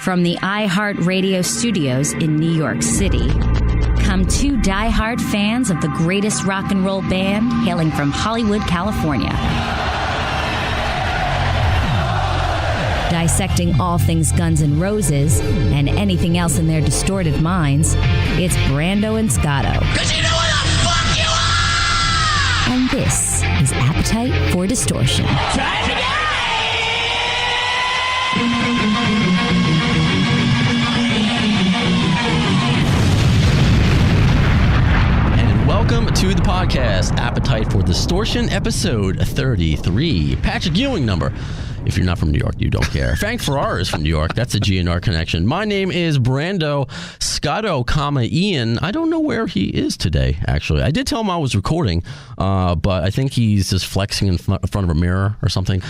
From the iHeartRadio studios in New York City, come two diehard fans of the greatest rock and roll band hailing from Hollywood, California. Dissecting all things Guns N' Roses and anything else in their distorted minds, it's Brando and Scotto. 'Cause you know what the fuck you are! And this is Appetite for Distortion. Try it again! Welcome to the podcast, Appetite for Distortion, episode 33. Patrick Ewing number. If you're not from New York, you don't care. Frank Ferrara is from New York. That's a GNR connection. My name is Brando, Scotto, Ian. I don't know where he is today, actually. I did tell him I was recording, but I think he's just flexing in front of a mirror or something.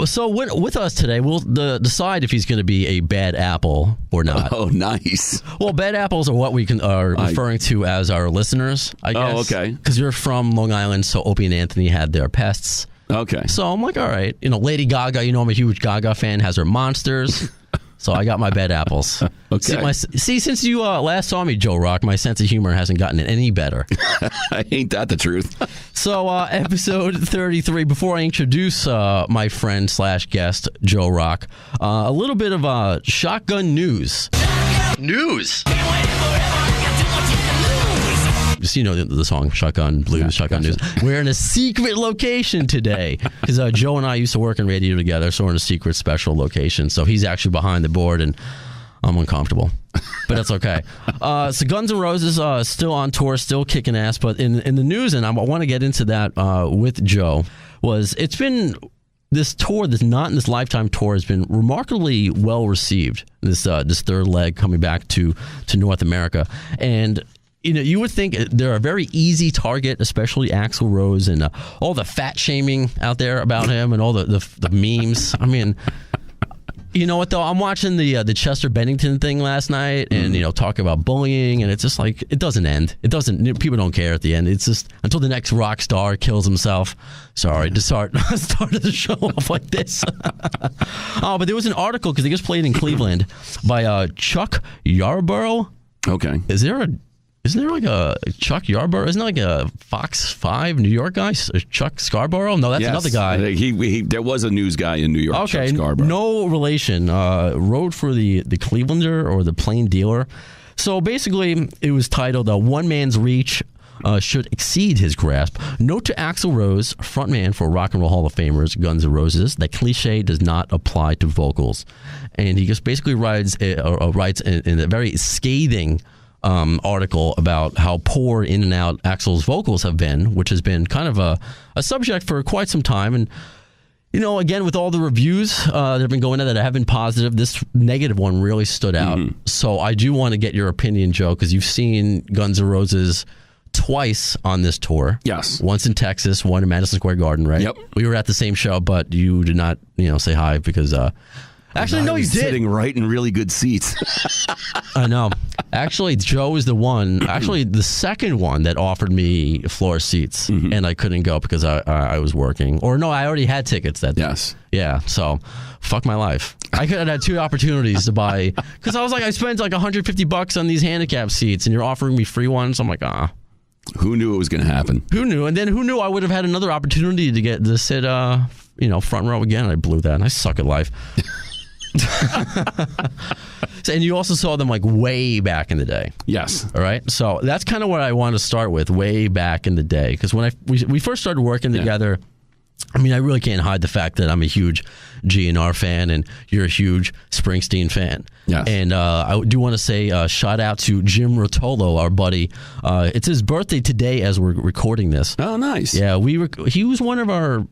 So with us today, we'll decide if he's going to be a bad apple or not. Oh, nice. Well, bad apples are what we are referring to as our listeners, I guess. Oh, okay. Because you're from Long Island, so Opie and Anthony had their pests. Okay. So I'm like, all right. Lady Gaga, I'm a huge Gaga fan, has her monsters. So I got my bad apples. Okay. See, since you last saw me, Joe Rock, my sense of humor hasn't gotten any better. Ain't that the truth? So episode 33, before I introduce my friend / guest, Joe Rock, a little bit of shotgun news. News! Just, the song Shotgun Blues, yeah, Shotgun News. We're in a secret location today because Joe and I used to work in radio together, so we're in a secret special location. So he's actually behind the board, and I'm uncomfortable, but that's okay. So Guns N' Roses still on tour, still kicking ass. But in the news, and I want to get into that with Joe, it's been this tour, this Not in This Lifetime tour, has been remarkably well received. This third leg coming back to North America, and you would think they're a very easy target, especially Axl Rose and all the fat shaming out there about him and all the memes. I mean, you know what though? I'm watching the Chester Bennington thing last night, and talk about bullying, and it's just like it doesn't end. It doesn't. People don't care at the end. It's just until the next rock star kills himself. Sorry to started the show off like this. But there was an article because they just played in Cleveland by Chuck Yarborough. Okay. Isn't there like a Chuck Yarborough? Isn't there like a Fox 5 New York guy? Chuck Scarborough? No, that's another guy. There was a news guy in New York, okay, Chuck Scarborough. No relation. Wrote for the Clevelander or the Plain Dealer. So basically, it was titled One Man's Reach Should Exceed His Grasp. Note to Axl Rose, frontman for Rock and Roll Hall of Famers, Guns N' Roses, that cliche does not apply to vocals. And he just basically writes in a very scathing article about how poor in and out Axl's vocals have been, which has been kind of a subject for quite some time. And, again, with all the reviews that have been going on that have been positive, this negative one really stood out. Mm-hmm. So I do want to get your opinion, Joe, because you've seen Guns N' Roses twice on this tour. Yes. Once in Texas, one in Madison Square Garden, right? Yep. We were at the same show, but you did not, say hi because... Actually, no, you did. Sitting right in really good seats. I know. Actually, Joe is the second one that offered me floor seats, and I couldn't go because I was working. Or no, I already had tickets that day. Yes. Yeah, so fuck my life. I could have had two opportunities to buy, because I was like, I spent like $150 on these handicap seats, and you're offering me free ones. I'm like, Who knew it was going to happen? Who knew? And then who knew I would have had another opportunity to get to sit, front row again. I blew that, and I suck at life. And you also saw them like way back in the day. Yes. All right. So that's kind of what I want to start with, way back in the day. Because when we first started working together, I mean, I really can't hide the fact that I'm a huge GNR fan and you're a huge Springsteen fan. Yes. And I do want to say shout out to Jim Rotolo, our buddy. It's his birthday today as we're recording this. Oh, nice. Yeah, he was one of our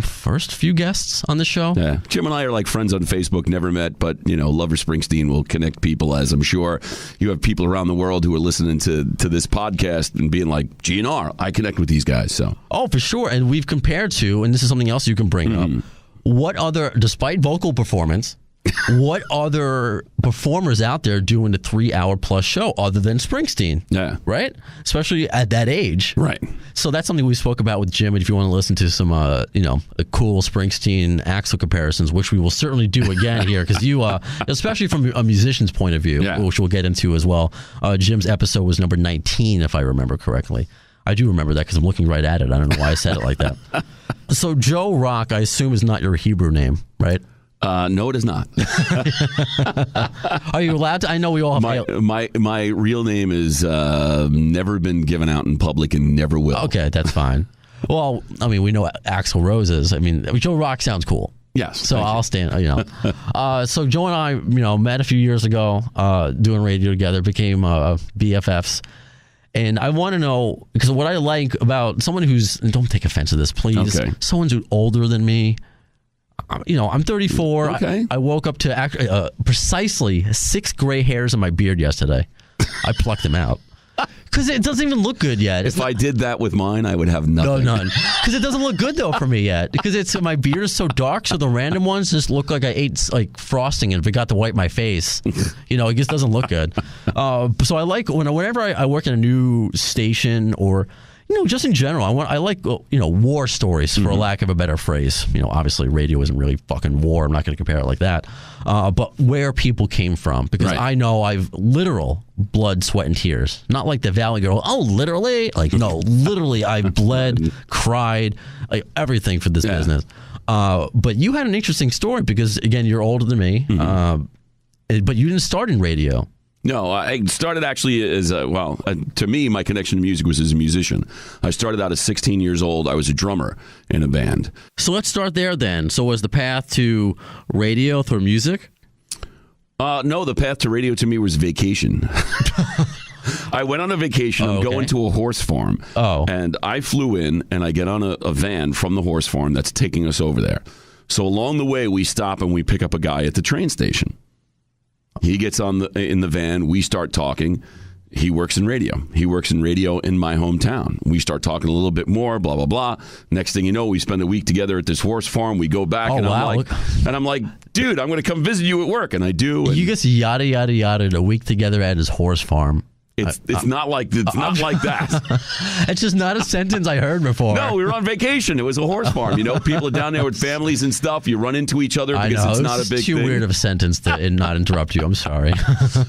first few guests on the show. Yeah, Jim and I are like friends on Facebook, never met, but Lover Springsteen will connect people, as I'm sure you have people around the world who are listening to this podcast and being like, GNR, I connect with these guys. So. Oh, for sure. And we've compared to, and this is something else you can bring up, what other, despite vocal performance, what other performers out there doing a 3-hour plus show other than Springsteen? Yeah. Right? Especially at that age. Right. So that's something we spoke about with Jim. If you want to listen to some, cool Springsteen Axl comparisons, which we will certainly do again here, because you, especially from a musician's point of view, which we'll get into as well. Jim's episode was number 19, if I remember correctly. I do remember that because I'm looking right at it. I don't know why I said it like that. So Joe Rock, I assume, is not your Hebrew name, right? No, it is not. Are you allowed to? I know we all have... My real name is never been given out in public and never will. Okay, that's fine. Well, I mean, we know Axl Rose is. I mean, Joe Rock sounds cool. Yes. So I'll stand, so Joe and I, met a few years ago doing radio together, became BFFs. And I want to know, because what I like about someone who's, and don't take offense to this, please, someone who's older than me. I'm 34. Okay. I woke up to precisely 6 gray hairs in my beard yesterday. I plucked them out. Because it doesn't even look good yet. If I did that with mine, I would have nothing. No, none. Because it doesn't look good, though, for me yet. Because my beard is so dark, so the random ones just look like I ate like frosting and forgot to wipe my face. It just doesn't look good. So I like, whenever I work in a new station or... just in general, I like, war stories, for lack of a better phrase. Obviously, radio isn't really fucking war. I'm not going to compare it like that. But where people came from, because I know I've literal blood, sweat, and tears. Not like the Valley Girl. Oh, literally? Like, no, literally, I bled, cried, like everything for this business. But you had an interesting story because, again, you're older than me, but you didn't start in radio. No, I started actually as to me, my connection to music was as a musician. I started out at 16 years old. I was a drummer in a band. So let's start there then. So was the path to radio through music? No, the path to radio to me was vacation. I went on a vacation. I'm going to a horse farm. And I flew in and I get on a van from the horse farm that's taking us over there. So along the way, we stop and we pick up a guy at the train station. He gets in the van. We start talking. He works in radio. He works in radio in my hometown. We start talking a little bit more, blah, blah, blah. Next thing you know, we spend a week together at this horse farm. We go back, I'm like, dude, I'm going to come visit you at work. And I do. And you just yada, yada, yada a week together at his horse farm. It's not like that. It's just not a sentence I heard before. No, we were on vacation. It was a horse farm. People are down there with families and stuff. You run into each other because it's not a big thing. Too weird of a sentence to not interrupt you. I'm sorry.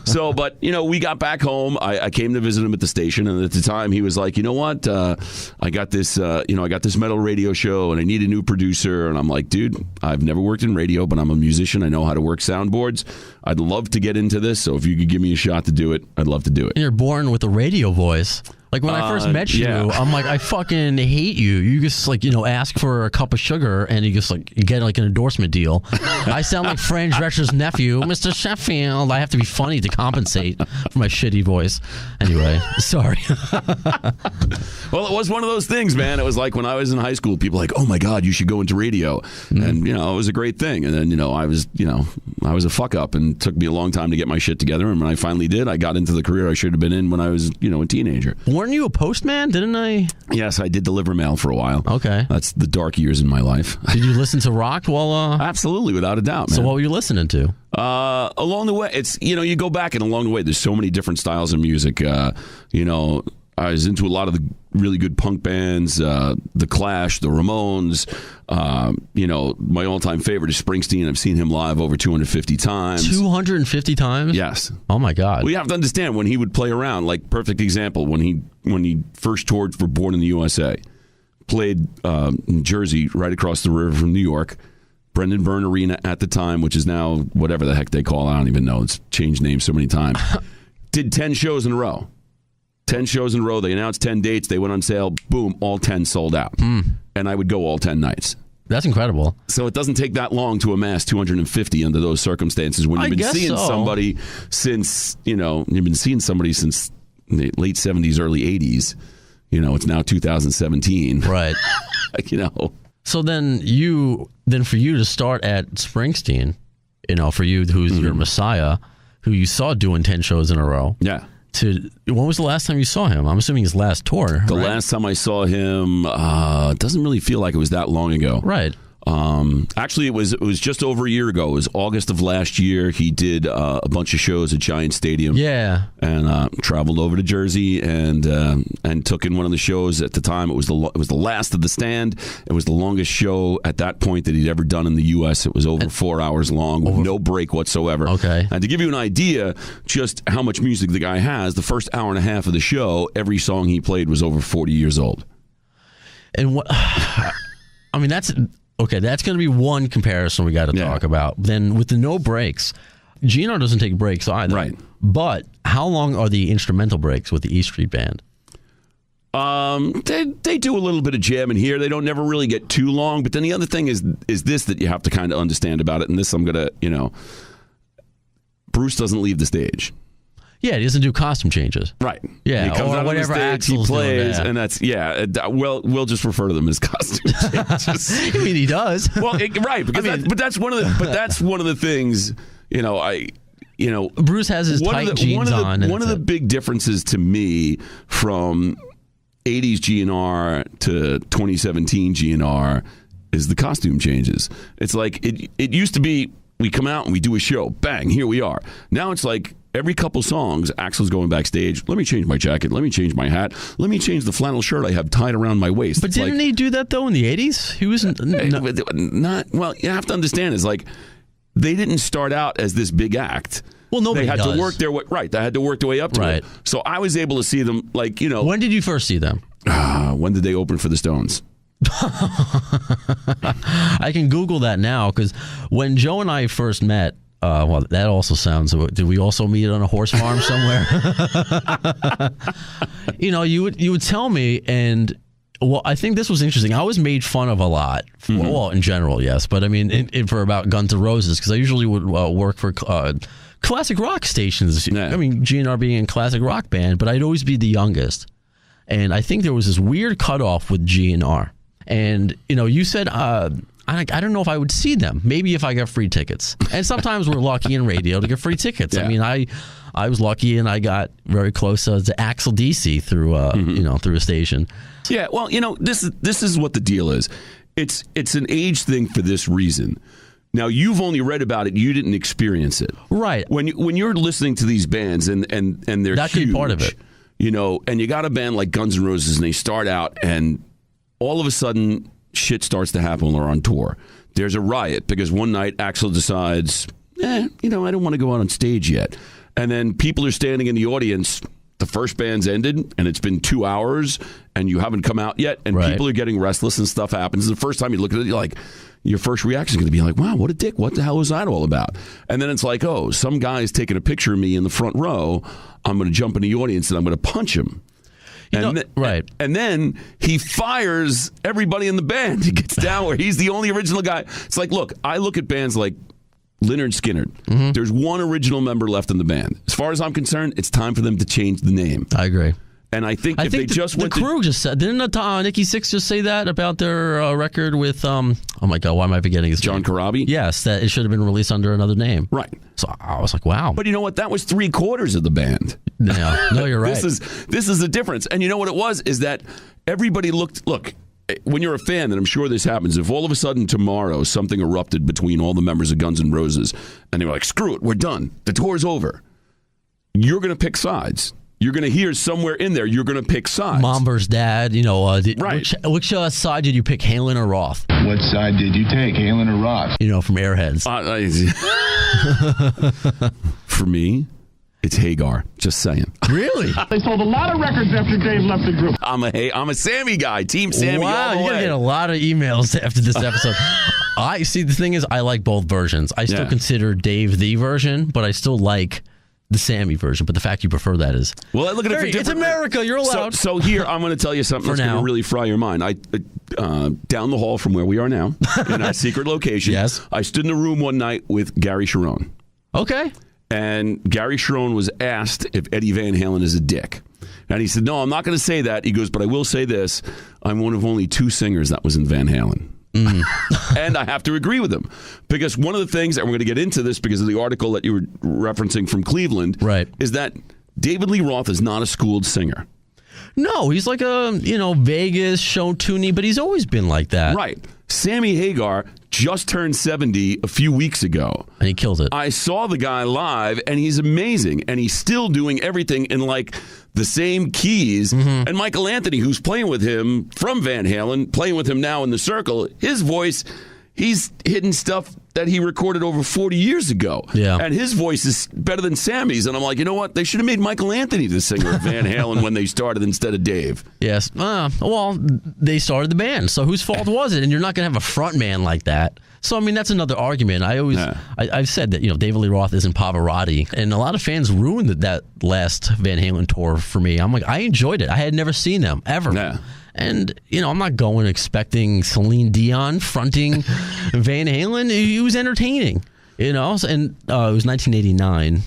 So, but we got back home. I came to visit him at the station, and at the time he was like, you know what? I got this. I got this metal radio show, and I need a new producer. And I'm like, dude, I've never worked in radio, but I'm a musician. I know how to work soundboards. I'd love to get into this. So if you could give me a shot to do it, I'd love to do it. You're born with a radio voice. Like when I first met you, I'm like, I fucking hate you. You just ask for a cup of sugar and you just you get an endorsement deal. I sound like Fran Drescher's nephew, Mr. Sheffield. I have to be funny to compensate for my shitty voice. Anyway, sorry. Well, it was one of those things, man. It was like when I was in high school, people were like, oh my God, you should go into radio. And, it was a great thing. And then, I was a fuck up and it took me a long time to get my shit together. And when I finally did, I got into the career I should have been in when I was, a teenager. Weren't you a postman? Didn't I? Yes, I did deliver mail for a while. Okay. That's the dark years in my life. Did you listen to rock while... Absolutely, without a doubt, man. So what were you listening to? Along the way, it's, you go back and along the way, there's so many different styles of music. I was into a lot of the really good punk bands, The Clash, The Ramones. My all-time favorite is Springsteen. I've seen him live over 250 times. 250 times? Yes. Oh my God. Well, you have to understand when he would play around. Like perfect example when he first toured for Born in the USA, played in Jersey, right across the river from New York. Brendan Byrne Arena at the time, which is now whatever the heck they call it. I don't even know. It's changed names so many times. Did 10 shows in a row. 10 shows in a row. They announced 10 dates. They went on sale. Boom. All 10 sold out. And I would go all 10 nights. That's incredible. So it doesn't take that long to amass 250 under those circumstances when you've been seeing somebody since, you've been seeing somebody since the late 70s, early 80s. It's now 2017. Right. So then for you to start at Springsteen, for you who's your messiah, who you saw doing 10 shows in a row. Yeah. When was the last time you saw him? I'm assuming his last tour. The last time I saw him, it doesn't really feel like it was that long ago. Right. Actually, it was just over a year ago. It was August of last year. He did a bunch of shows at Giant Stadium. Yeah, and traveled over to Jersey and took in one of the shows. At the time, it was the last of the stand. It was the longest show at that point that he'd ever done in the U.S. It was over 4 hours long with no break whatsoever. Okay, and to give you an idea just how much music the guy has, the first hour and a half of the show, every song he played was over 40 years old. And what? I mean, that's. Okay, that's going to be one comparison we got to talk about. Then with the no breaks, GNR doesn't take breaks either. Right. But how long are the instrumental breaks with the E Street Band? They do a little bit of jamming here. They don't never really get too long. But then the other thing is this that you have to kind of understand about it. And this I'm going to, Bruce doesn't leave the stage. Yeah, he doesn't do costume changes. Right. Yeah, he comes or out whatever on the stage, he plays, and that's, we'll just refer to them as costume changes. I mean, he does. Well, right, because that's one of the things, Bruce has his tight jeans on. One of the big differences to me from 80s GNR to 2017 GNR is the costume changes. It's like, it used to be, we come out and we do a show, bang, here we are. Now it's like, every couple songs, Axl's going backstage. Let me change my jacket. Let me change my hat. Let me change the flannel shirt I have tied around my waist. But didn't he do that, though, in the 80s? He wasn't... Not... Well, you have to understand, is like, they didn't start out as this big act. Well, nobody They had does. to work their way... Right, they had to work their way up to it. So I was able to see them, like, When did you first see them? When did they open for the Stones? I can Google that now, because when Joe and I first met, well, that also sounds... Did we also meet on a horse farm somewhere? You would tell me, and well, I think this was interesting. I was made fun of a lot. Well, in general, yes, but I mean, for about Guns N' Roses, because I usually would work for classic rock stations. Yeah. I mean, GNR being a classic rock band, but I'd always be the youngest, and I think there was this weird cutoff with GNR. And you said. I don't know if I would see them. Maybe if I got free tickets. And sometimes we're lucky in radio to get free tickets. Yeah. I mean, I was lucky and I got very close to Axl DC through through a station. Yeah, well, this is what the deal is. It's an age thing for this reason. Now, you've only read about it. You didn't experience it. Right. When you're listening to these bands and they're that huge, could be part of it. And you got a band like Guns N' Roses and they start out and all of a sudden shit starts to happen when they're on tour. There's a riot because one night Axl decides, I don't want to go out on stage yet. And then people are standing in the audience. The first band's ended and it's been 2 hours and you haven't come out yet. And people are getting restless and stuff happens. The first time you look at it, you're like, your first reaction is going to be like, wow, what a dick. What the hell was that all about? And then it's like, oh, some guy's taking a picture of me in the front row. I'm going to jump in the audience and I'm going to punch him. Right. And then he fires everybody in the band. He gets down where he's the only original guy. It's like, look, I look at bands like Lynyrd Skynyrd. Mm-hmm. There's one original member left in the band. As far as I'm concerned, it's time for them to change the name. I agree. And I think if they just went the crew just said, didn't Nikki Sixx just say that about their record with oh my god, why am I forgetting his John name? Corabi? Yes, that it should have been released under another name. Right. So I was like, wow. But you know what? That was 3/4 of the band. Yeah. No, you're right. This is the difference. And you know what it was is that everybody look, when you're a fan, and I'm sure this happens, if all of a sudden tomorrow something erupted between all the members of Guns N' Roses and they were like, screw it, we're done. The tour's over. You're going to pick sides. You're going to hear somewhere in there, you're going to pick sides. Mom versus Dad, right. Which side did you pick, Halen or Roth? What side did you take, Halen or Roth? From Airheads. For me, it's Hagar. Just saying. Really? They sold a lot of records after Dave left the group. I'm a Sammy guy. Team Sammy. Wow, all the you're way. going to get a lot of emails after this episode. I see. The thing is, I like both versions. I still consider Dave the version, but I still like the Sammy version. But the fact you prefer that is... Well, I look at it for different... It's America. You're allowed. So here, I'm going to tell you something that's going to really fry your mind. Down the hall from where we are now, in our secret location, yes. I stood in a room one night with Gary Cherone. Okay. And Gary Cherone was asked if Eddie Van Halen is a dick. And he said, no, I'm not going to say that. He goes, but I will say this. I'm one of only 2 singers that was in Van Halen. And I have to agree with him. Because one of the things, and we're going to get into this because of the article that you were referencing from Cleveland, right, is that David Lee Roth is not a schooled singer. No, he's like a, Vegas show tuney, but he's always been like that. Right. Sammy Hagar just turned 70 a few weeks ago. And he killed it. I saw the guy live, and he's amazing. And he's still doing everything in, like, the same keys. Mm-hmm. And Michael Anthony, who's playing with him from Van Halen, playing with him now in the Circle, his voice, he's hitting stuff that he recorded over 40 years ago. Yeah. And his voice is better than Sammy's. And I'm like, you know what? They should have made Michael Anthony the singer of Van Halen when they started instead of Dave. Yes. Well, they started the band, so whose fault was it? And you're not going to have a front man like that. So, I mean, that's another argument. I've said that, David Lee Roth isn't Pavarotti, and a lot of fans ruined that last Van Halen tour for me. I'm like, I enjoyed it. I had never seen them, ever. Yeah. And, I'm not going expecting Celine Dion fronting Van Halen. He was entertaining, and it was 1989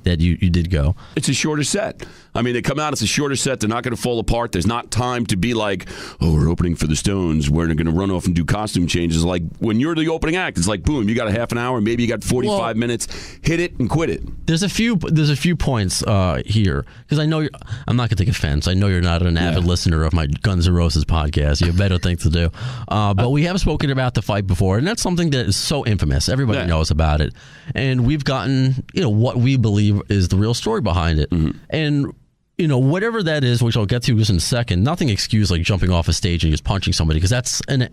that you did go. It's a shorter set. I mean, they come out, it's a shorter set. They're not going to fall apart. There's not time to be like, we're opening for the Stones. We're going to run off and do costume changes. Like, when you're the opening act, it's like, boom, you got a half an hour, maybe you got 45 minutes. Hit it and quit it. There's a few points here, because I know I'm not going to take offense. I know you're not an avid listener of my Guns N' Roses podcast. You have better things to do. But we have spoken about the fight before, and that's something that is so infamous. Everybody knows about it. And we've gotten, what we believe is the real story behind it. Mm-hmm. And whatever that is, which I'll get to just in a second, nothing excuse like jumping off a stage and just punching somebody, because that's, and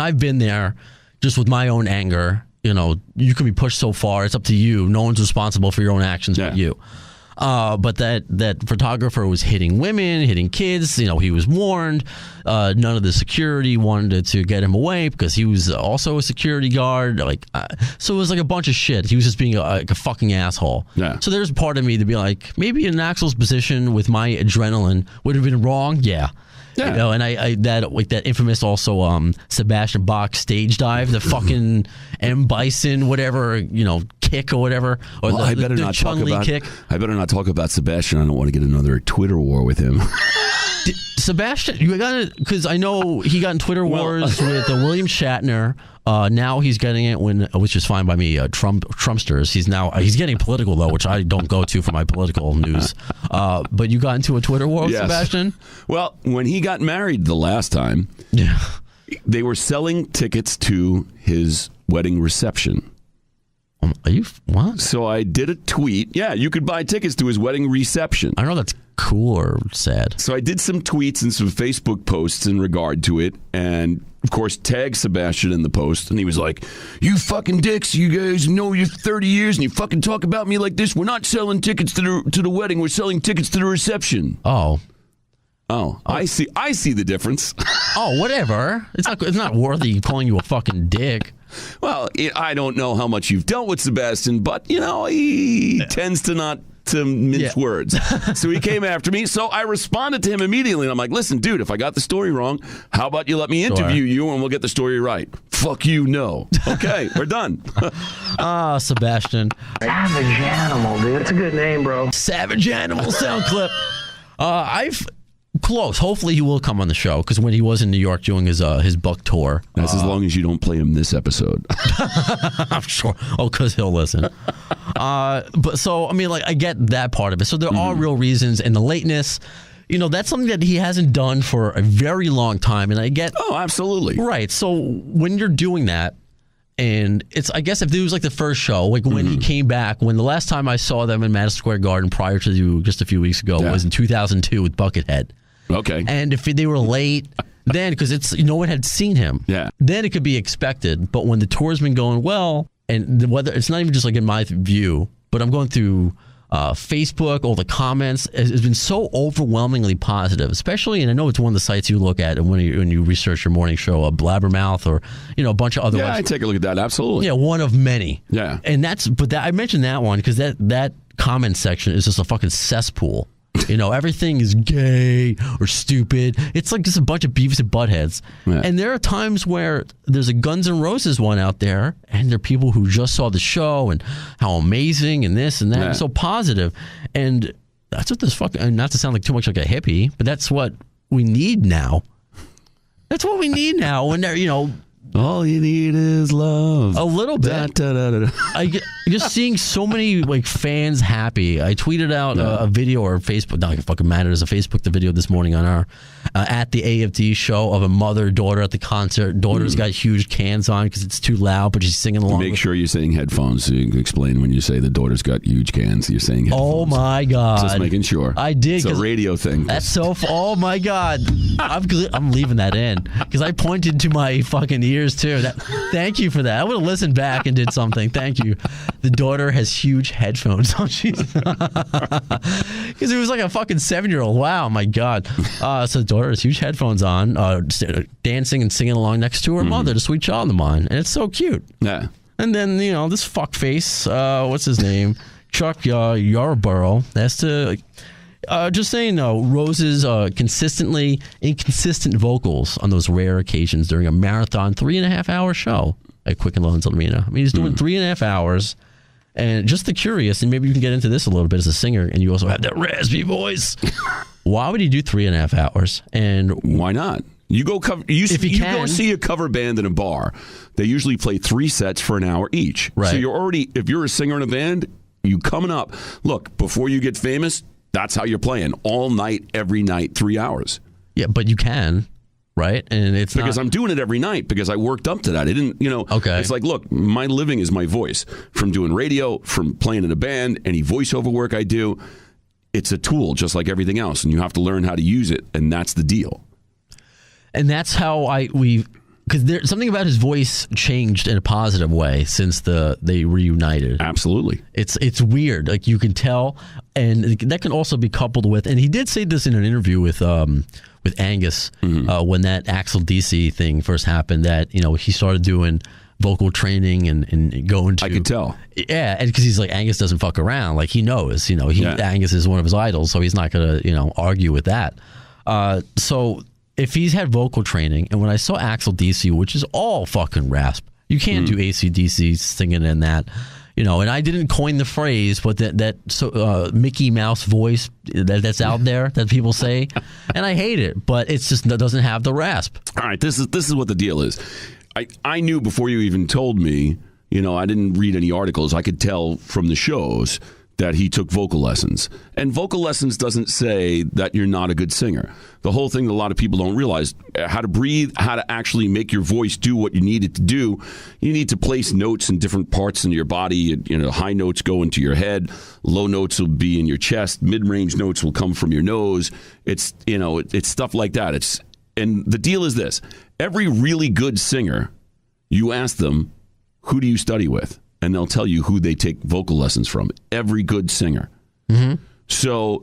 I've been there just with my own anger. You can be pushed so far. It's up to you. No one's responsible for your own actions but you. But that photographer was hitting women, hitting kids. He was warned. None of the security wanted to get him away because he was also a security guard. So it was like a bunch of shit. He was just being a fucking asshole. Yeah. So there's part of me to be like, maybe in Axl's position with my adrenaline would have been wrong. Yeah. Yeah. And I that infamous also Sebastian Bach stage dive, the fucking M. Bison whatever, kick or whatever, or I better not talk about Sebastian. I don't want to get another Twitter war with him. Sebastian, you got it, because I know he got in Twitter wars with William Shatner. Now he's getting it which is fine by me. Trumpsters. He's getting political though, which I don't go to for my political news. But you got into a Twitter war with Sebastian? Well, when he got married the last time, they were selling tickets to his wedding reception. Are you what? So I did a tweet. Yeah, you could buy tickets to his wedding reception. I don't know if that's cool or sad. So I did some tweets and some Facebook posts in regard to it, and of course tagged Sebastian in the post, and he was like, "You fucking dicks! You guys know you're 30 years, and you fucking talk about me like this. We're not selling tickets to the wedding. We're selling tickets to the reception." Oh, I see the difference. Oh, whatever. It's not worthy calling you a fucking dick. Well, I don't know how much you've dealt with Sebastian, but, he tends to not to mince words. So he came after me. So I responded to him immediately. And I'm like, listen, dude, if I got the story wrong, how about you let me interview you and we'll get the story right? Fuck you, no. Okay, we're done. Sebastian. Savage Animal, dude. It's a good name, bro. Savage Animal sound clip. Close. Hopefully he will come on the show, because when he was in New York doing his book tour. That's as long as you don't play him this episode. I'm sure. Oh, because he'll listen. But so, I mean, I get that part of it. So there are real reasons, and the lateness, that's something that he hasn't done for a very long time. And I get. Oh, absolutely. Right. So when you're doing that, and I guess if it was the first show, when he came back, when the last time I saw them in Madison Square Garden prior to just a few weeks ago was in 2002 with Buckethead. Okay. And if they were late, then, because no one had seen him, then it could be expected. But when the tour's been going well, and whether it's not even just in my view, but I'm going through Facebook, all the comments has been so overwhelmingly positive, especially, and I know it's one of the sites you look at when you research your morning show, Blabbermouth, or a bunch of other ones. I take a look at that, absolutely. Yeah, one of many. Yeah. And I mentioned that one because that comment section is just a fucking cesspool. Everything is gay or stupid. It's just a bunch of Beavis and Buttheads. Yeah. And there are times where there's a Guns N' Roses one out there, and there are people who just saw the show and how amazing and this and that. It's so positive. And that's what this fucking, not to sound too much like a hippie, but that's what we need now. That's what we need now. When they're, All you need is love. A little bit. Just seeing so many like fans happy. I tweeted out a video or Facebook. Not it fucking matters. A Facebook the video this morning on our at the AFD show of a mother-daughter at the concert. Daughter's got huge cans on because it's too loud, but she's singing along. Make sure you're saying headphones so you can explain when you say the daughter's got huge cans. You're saying headphones. Oh my God. Just making sure. I did. It's a radio thing. That's so. Oh my God. I'm leaving that in because I pointed to my fucking ears too. Thank you for that. I would have listened back and did something. Thank you. The daughter has huge headphones on. Because it was like a fucking 7-year-old. Wow, my God. So the daughter has huge headphones on, dancing and singing along next to her mother, the sweet child of mine, and it's so cute. Yeah. And then this fuckface, what's his name, Chuck Yarborough, has to. Just saying, Rose's consistently inconsistent vocals on those rare occasions during a marathon 3.5-hour show at Quicken Loans Arena. I mean, he's doing 3.5 hours. And just the curious, and maybe you can get into this a little bit as a singer, and you also have that raspy voice. Why would he do 3.5 hours? And why not? You go cover. You go see a cover band in a bar. They usually play 3 sets for an hour each. Right. So you're already, if you're a singer in a band, you coming up. Look, before you get famous. That's how you're playing all night, every night, 3 hours. Yeah, but you can, right? And it's because I'm doing it every night because I worked up to that. I didn't, Okay. It's like, look, my living is my voice. From doing radio, from playing in a band, any voiceover work I do, it's a tool just like everything else, and you have to learn how to use it, and that's the deal. And that's how because there's something about his voice changed in a positive way since they reunited. Absolutely. It's weird. Like you can tell, and that can also be coupled with, and he did say this in an interview with Angus when that Axel DC thing first happened, that he started doing vocal training and going to. I could tell. Yeah, and because he's like, Angus doesn't fuck around. Like he knows, Angus is one of his idols, so he's not gonna argue with that. So. If he's had vocal training, and when I saw Axel DC, which is all fucking rasp, you can't do AC/DC singing in that, and I didn't coin the phrase, but that Mickey Mouse voice that's out there that people say, and I hate it, but it's just that doesn't have the rasp. All right, this is what the deal is. I knew before you even told me, I didn't read any articles. I could tell from the shows that he took vocal lessons. And vocal lessons doesn't say that you're not a good singer. The whole thing that a lot of people don't realize, how to breathe, how to actually make your voice do what you need it to do. You need to place notes in different parts in your body. High notes go into your head. Low notes will be in your chest. Mid-range notes will come from your nose. It's stuff like that. And the deal is this. Every really good singer, you ask them, who do you study with? And they'll tell you who they take vocal lessons from. Every good singer. Mm-hmm. So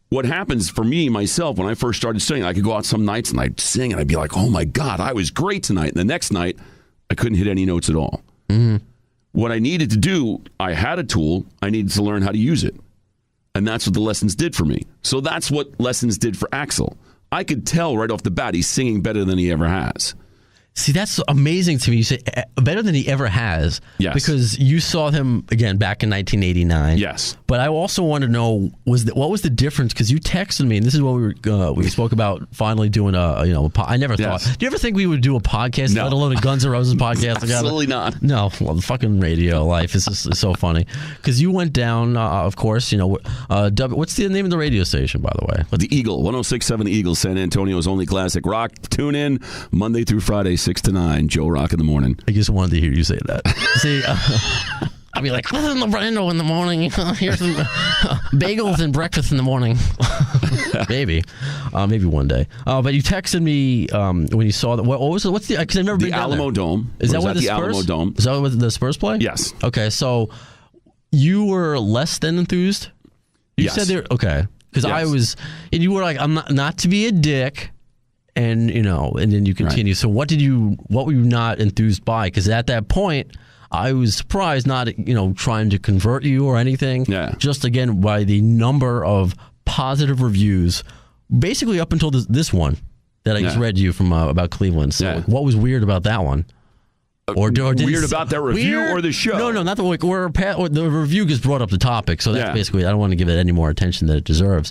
what happens for me, myself, when I first started singing, I could go out some nights and I'd sing and I'd be like, oh my God, I was great tonight. And the next night, I couldn't hit any notes at all. Mm-hmm. What I needed to do, I had a tool. I needed to learn how to use it. And that's what the lessons did for me. So that's what lessons did for Axel. I could tell right off the bat he's singing better than he ever has. See, that's amazing to me. You say better than he ever has. Yes. Because you saw him, again, back in 1989. Yes. But I also want to know, what was the difference? Because you texted me, and this is what we spoke about finally doing I never thought. Do you ever think we would do a podcast, let alone a Guns N' Roses podcast together? Absolutely not. No. Well, the fucking radio life is just so funny. Because you went down, of course, what's the name of the radio station, by the way? The Eagle, 106.7 Eagle, San Antonio's only classic rock. Tune in Monday through Friday, 6 to 9, Joe Rock in the morning. I just wanted to hear you say that. See, I'll be like, listen to Brando in the morning. Here's some bagels and breakfast in the morning. Maybe one day. But you texted me when you saw that. What was it? Because I've never been down there. Alamo Dome. Is that where the Alamo Dome? Is that where the Spurs play? Yes. Okay, so you were less than enthused. You said there. Okay, because I was, and you were like, I'm not to be a dick. And and then you continue. Right. So what were you not enthused by? Because at that point, I was surprised, not trying to convert you or anything. Yeah. Just again by the number of positive reviews, basically up until this one that I just read to you from about Cleveland. So what was weird about that one? or did weird about that review or the show? No, not the review just brought up the topic, so that's basically, I don't want to give it any more attention than it deserves.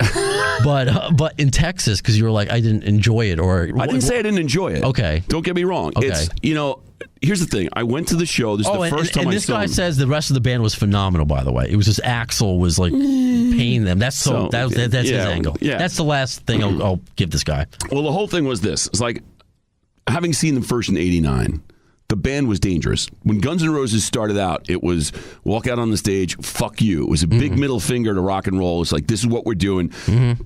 but in Texas, because you were like, I didn't enjoy it, or I didn't say I didn't enjoy it. Okay, don't get me wrong. Okay. It's here's the thing. I went to the show. This is the first time I saw him. And this guy says the rest of the band was phenomenal, by the way. It was just Axl was like paying them. That's that's his angle. Yeah. That's the last thing I'll give this guy. Well, the whole thing was this. It's like, having seen them first in '89, the band was dangerous. When Guns N' Roses started out, it was walk out on the stage, fuck you. It was a big middle finger to rock and roll. It's like, this is what we're doing.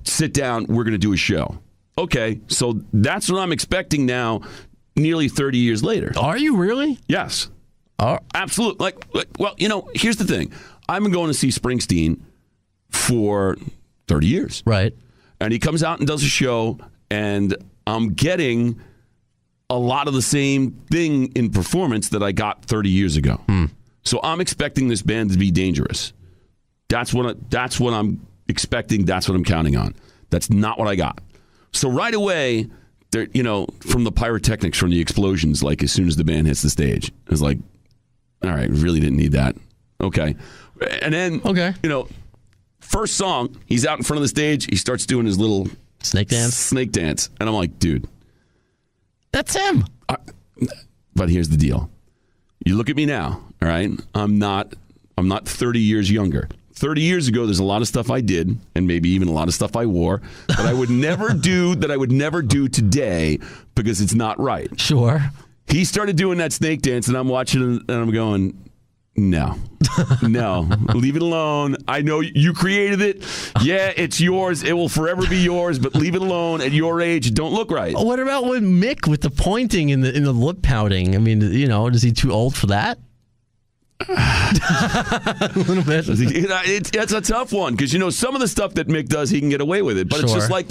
Sit down, we're going to do a show. Okay, so that's what I'm expecting now, nearly 30 years later. Are you really? Yes. Absolutely. Well, here's the thing. I've been going to see Springsteen for 30 years. Right. And he comes out and does a show, and I'm getting a lot of the same thing in performance that I got 30 years ago. So I'm expecting this band to be dangerous. That's what I'm expecting. That's what I'm counting on. That's not what I got. So right away, from the pyrotechnics, from the explosions, like as soon as the band hits the stage, it was like, all right, really didn't need that. Okay. And then, first song, he's out in front of the stage. He starts doing his little snake dance. And I'm like, dude, that's him. But here's the deal. You look at me now, all right? I'm not 30 years younger. 30 years ago, there's a lot of stuff I did, and maybe even a lot of stuff I wore, that I would never do today because it's not right. Sure. He started doing that snake dance, and I'm watching it, and I'm going, no, leave it alone. I know you created it. Yeah, it's yours. It will forever be yours, but leave it alone. At your age, it don't look right. What about when Mick with the pointing and the lip pouting? I mean, is he too old for that? A little bit. It's a tough one because some of the stuff that Mick does, he can get away with it. But It's just like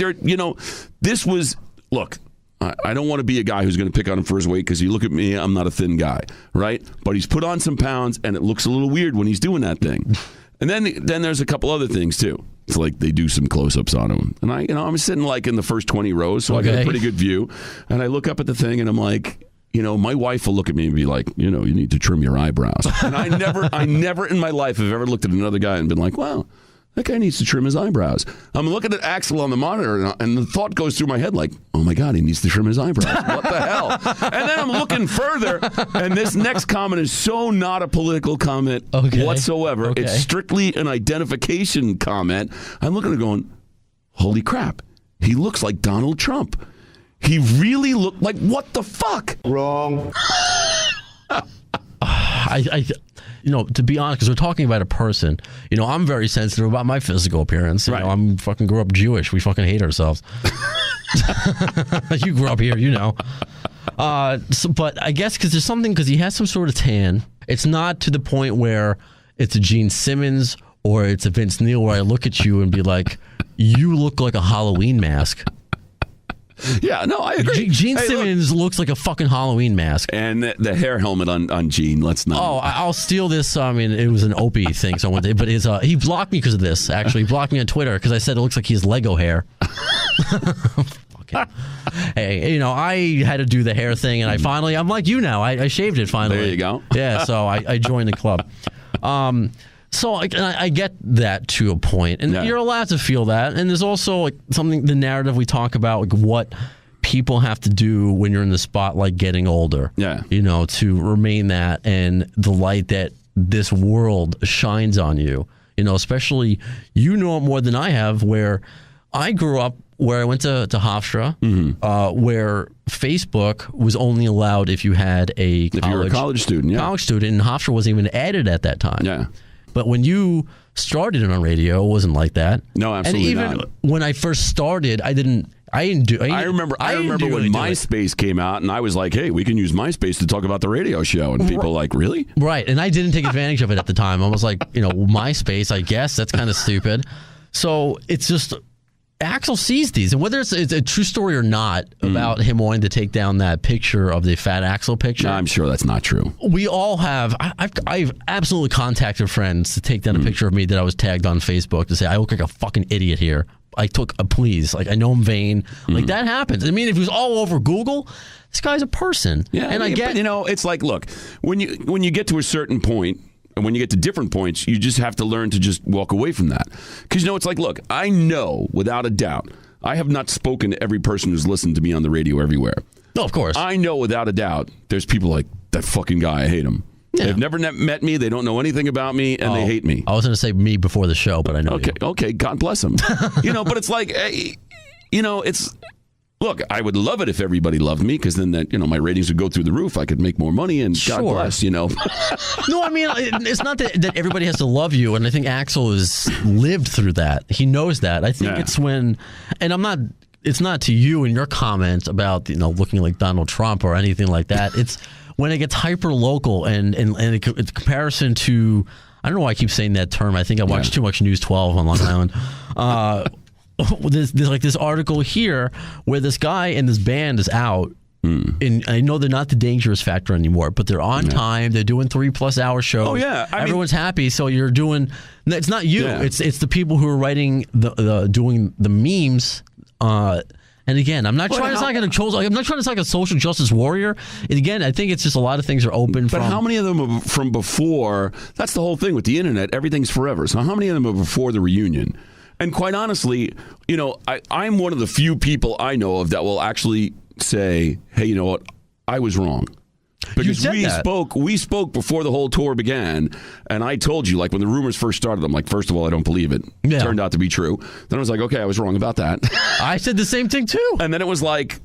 this was. Look, I don't want to be a guy who's going to pick on him for his weight because you look at me, I'm not a thin guy, right? But he's put on some pounds, and it looks a little weird when he's doing that thing. And then there's a couple other things too. It's like they do some close-ups on him, and I'm sitting like in the first 20 rows, so I got a pretty good view. And I look up at the thing, and I'm like, my wife will look at me and be like, you need to trim your eyebrows. And I never in my life have ever looked at another guy and been like, wow, that guy needs to trim his eyebrows. I'm looking at Axl on the monitor, and the thought goes through my head like, oh my God, he needs to trim his eyebrows. What the hell? And then I'm looking further, and this next comment is so not a political comment whatsoever. Okay. It's strictly an identification comment. I'm looking at it going, holy crap, he looks like Donald Trump. He really looked like, what the fuck? Wrong. To be honest, because we're talking about a person, I'm very sensitive about my physical appearance. Right. I'm fucking grew up Jewish. We fucking hate ourselves. You grew up here, but I guess because he has some sort of tan. It's not to the point where it's a Gene Simmons or it's a Vince Neil where I look at you and be like, you look like a Halloween mask. Yeah, no, I agree. Gene Simmons looks like a fucking Halloween mask. And the hair helmet on Gene, let's not. Oh, I'll steal this. I mean, it was an Opie thing, so one day, but he blocked me because of this, actually. He blocked me on Twitter because I said it looks like he has Lego hair. Hey, I had to do the hair thing, and I'm like you now. I shaved it finally. There you go. Yeah, so I joined the club. So I get that to a point, and you're allowed to feel that. And there's also the narrative we talk about, what people have to do when you're in the spotlight getting older. Yeah. To remain that and the light that this world shines on you. Especially it more than I have, where I grew up, where I went to Hofstra, where Facebook was only allowed if you had if you were a college student, college student, and Hofstra wasn't even added at that time. Yeah. But when you started on radio, it wasn't like that. No, absolutely not. And even when I first started, I remember when MySpace came out, and I was like, hey, we can use MySpace to talk about the radio show. And people were like, really? Right. And I didn't take advantage of it at the time. I was like, MySpace, I guess. That's kind of stupid. So it's just, Axl sees these, and whether it's a true story or not about him wanting to take down that picture of the fat Axl picture. No, I'm sure that's not true. We all have. I've absolutely contacted friends to take down a picture of me that I was tagged on Facebook to say I look like a fucking idiot here. I took a please. Like, I know I'm vain. Like, that happens. I mean, if it was all over Google, this guy's a person. Yeah, and I get, but, it's like, look, when you get to a certain point, and when you get to different points, you just have to learn to just walk away from that. Because, it's like, look, I know without a doubt, I have not spoken to every person who's listened to me on the radio everywhere. No, of course. I know without a doubt, there's people like, that fucking guy, I hate him. Yeah. They've never met me. They don't know anything about me, and they hate me. I was going to say me before the show, but I know. Okay, God bless them. But it's like, it's. Look, I would love it if everybody loved me, because then my ratings would go through the roof. I could make more money, and God bless. No, I mean, it's not that everybody has to love you, and I think Axl has lived through that. He knows that. I think it's when, and I'm not. It's not to you and your comments about looking like Donald Trump or anything like that. It's when it gets hyper local and in comparison to, I don't know why I keep saying that term. I think I watched too much News 12 on Long Island. There's like this article here where this guy and this band is out. And I know they're not the Dangerous Factor anymore, but they're on time. They're doing 3+ hour shows. Oh yeah, everyone's happy. So you're doing. It's not you. Yeah. It's the people who are writing doing the memes. And again, I'm not trying to sound like I'm not trying to sound like a social justice warrior. And again, I think it's just a lot of things are open. But how many of them are from before? That's the whole thing with the internet. Everything's forever. So how many of them are before the reunion? And quite honestly, I'm one of the few people I know of that will actually say, "Hey, you know what? I was wrong." Because we spoke before the whole tour began, and I told you, like, when the rumors first started, I'm like, first of all, I don't believe it. Yeah. It turned out to be true. Then I was like, okay, I was wrong about that. I said the same thing too. And then it was like,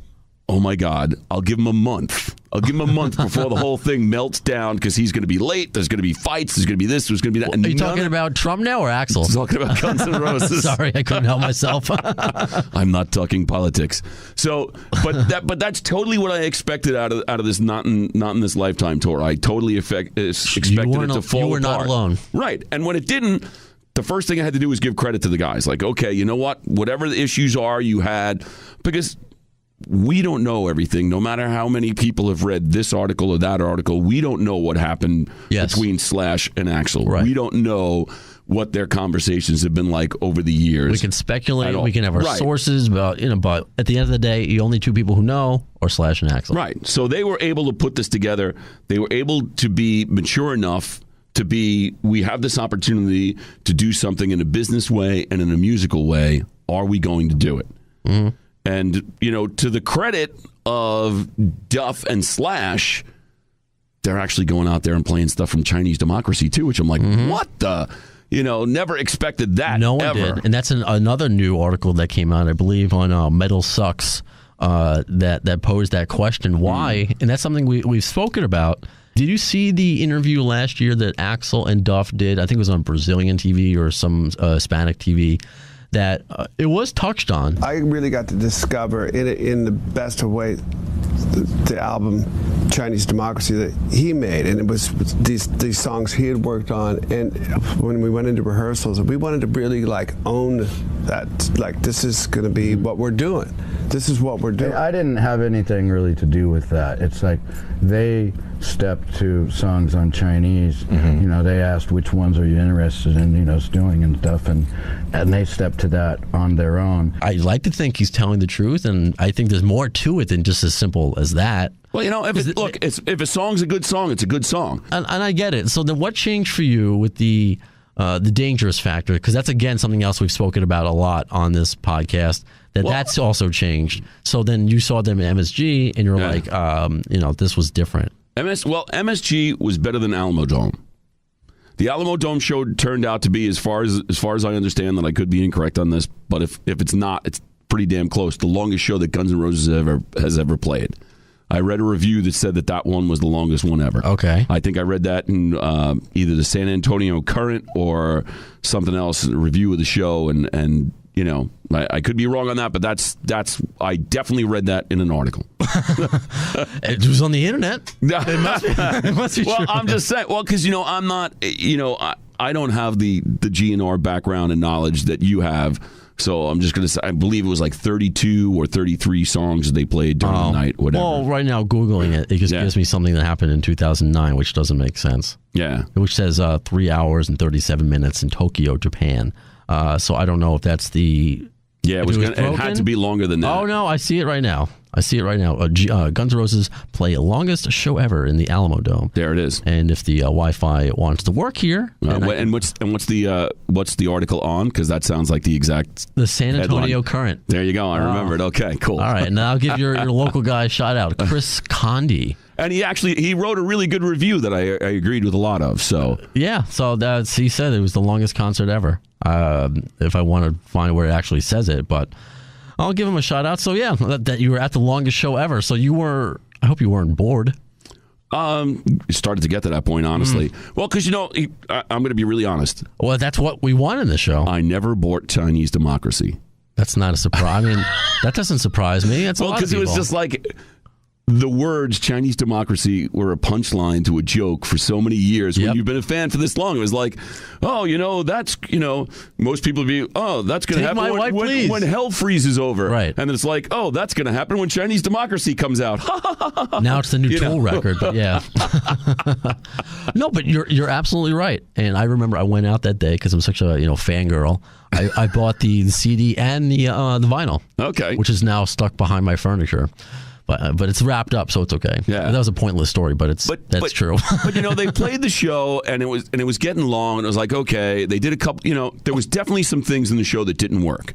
oh my God, I'll give him a month. I'll give him a month before the whole thing melts down, because he's going to be late. There's going to be fights. There's going to be this. There's going to be that. And are you talking about Trump now or Axl? I'm talking about Guns N' Roses. Sorry, I couldn't help myself. I'm not talking politics. So, but that's totally what I expected out of this not in this lifetime tour. I totally expected it to fall apart. You were not alone, right? And when it didn't, the first thing I had to do was give credit to the guys. Like, okay, you know what? Whatever the issues are you had, because we don't know everything. No matter how many people have read this article or that article, we don't know what happened between Slash and Axl. Right. We don't know what their conversations have been like over the years. We can speculate. We can have our sources, but at the end of the day, the only two people who know are Slash and Axl. Right. So they were able to put this together. They were able to be mature enough to be, we have this opportunity to do something in a business way and in a musical way. Are we going to do it? Mm-hmm. And, to the credit of Duff and Slash, they're actually going out there and playing stuff from Chinese Democracy, too, which I'm like, what the? Never expected that. No one ever. did. And that's another new article that came out, I believe, on Metal Sucks that posed that question. Why? And that's something we've spoken about. Did you see the interview last year that Axl and Duff did? I think it was on Brazilian TV or some Hispanic TV. That it was touched on. I really got to discover in the best of ways the album Chinese Democracy that he made, and it was these songs he had worked on. And when we went into rehearsals, we wanted to really own that. Like, this is going to be what we're doing. This is what we're doing. I didn't have anything really to do with that. It's like they stepped to songs on Chinese. Mm-hmm. They asked which ones are you interested in, doing and stuff, and they stepped to that on their own. I like to think he's telling the truth, and I think there's more to it than just as simple as that. Well, if a song's a good song, it's a good song, and I get it. So then, what changed for you with the Dangerous Factor? Because that's again something else we've spoken about a lot on this podcast. That's also changed. So then you saw them at MSG, and you're like, this was different. MSG was better than Alamo Dome. The Alamo Dome show turned out to be, as far as I understand, that I could be incorrect on this, but if it's not, it's pretty damn close. The longest show that Guns N' Roses has ever played. I read a review that said that one was the longest one ever. Okay. I think I read that in either the San Antonio Current or something else, a review of the show, and I could be wrong on that, but that's I definitely read that in an article. It was on the internet. It must be well, true. I'm just saying. Well, because I'm not. I don't have the GNR background and knowledge that you have. So I'm just going to say, I believe it was like 32 or 33 songs that they played during the night, whatever. Well, right now, Googling it just gives me something that happened in 2009, which doesn't make sense. Yeah. Which says 3 hours and 37 minutes in Tokyo, Japan. So I don't know if that's the Yeah, it had to be longer than that. Oh, no, I see it right now. Guns N' Roses play longest show ever in the Alamo Dome. There it is. And if the Wi-Fi wants to work here, what's the article on? Because that sounds like the San Antonio headline. Current. There you go. I remembered. Okay, cool. All right, now I'll give your local guy a shout out, Chris Condi. And he wrote a really good review that I agreed with a lot of. So yeah, so he said it was the longest concert ever. If I want to find where it actually says it, but I'll give him a shout out. So yeah, that you were at the longest show ever. So I hope you weren't bored. Started to get to that point, honestly. Well, because I'm going to be really honest. Well, that's what we want in the show. I never bought Chinese Democracy. That's not a surprise. I mean, that doesn't surprise me. That's well, because it was just like the words Chinese Democracy were a punchline to a joke for so many years. When you've been a fan for this long, it was like, that's, most people would be, that's going to happen when hell freezes over. Right. And then it's like, that's going to happen when Chinese Democracy comes out. Now it's the new Tool record, but yeah. No, but you're absolutely right. And I remember I went out that day because I'm such a, fangirl. I bought the CD and the vinyl. Okay. Which is now stuck behind my furniture. But it's wrapped up, so it's okay. Yeah, that was a pointless story, but that's true. But they played the show, and it was getting long, and it was like, okay, they did a couple. There was definitely some things in the show that didn't work.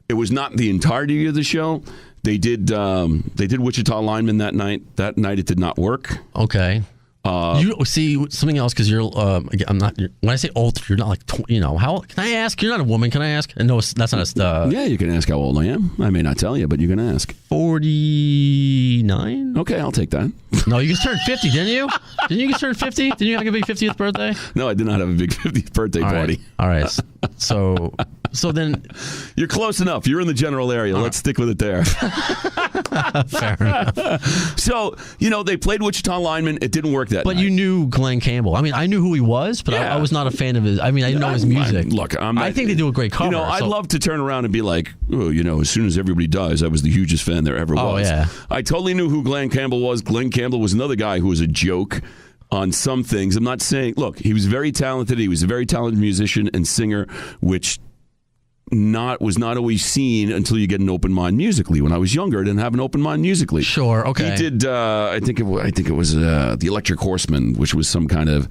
It was not the entirety of the show. They did Wichita Lineman that night. That night it did not work. Okay. You see something else because you're. I'm not. When I say old, you're not like. How can I ask? You're not a woman. Can I ask? No, that's not a. Yeah, you can ask how old I am. I may not tell you, but you can ask. 49. Okay, I'll take that. No, you just turned 50, didn't you? Didn't you just turn 50? Didn't you have a big 50th birthday? No, I did not have a big 50th birthday party. All right. So then you're close enough. You're in the general area. Let's stick with it there. Fair enough. So they played Wichita Lineman. It didn't work that. But night. You knew Glenn Campbell. I mean, I knew who he was, but I was not a fan of his. I mean, I didn't know his music. I think they do a great cover. I'd love to turn around and be like, as soon as everybody dies, I was the hugest fan there ever was. Oh, yeah. I totally knew who Glenn Campbell was. Glenn Campbell was another guy who was a joke on some things. I'm not saying, look, he was very talented. He was a very talented musician and singer, which was not always seen until you get an open mind musically. When I was younger, I didn't have an open mind musically. Sure, okay. He did. I think it was the Electric Horseman, which was some kind of,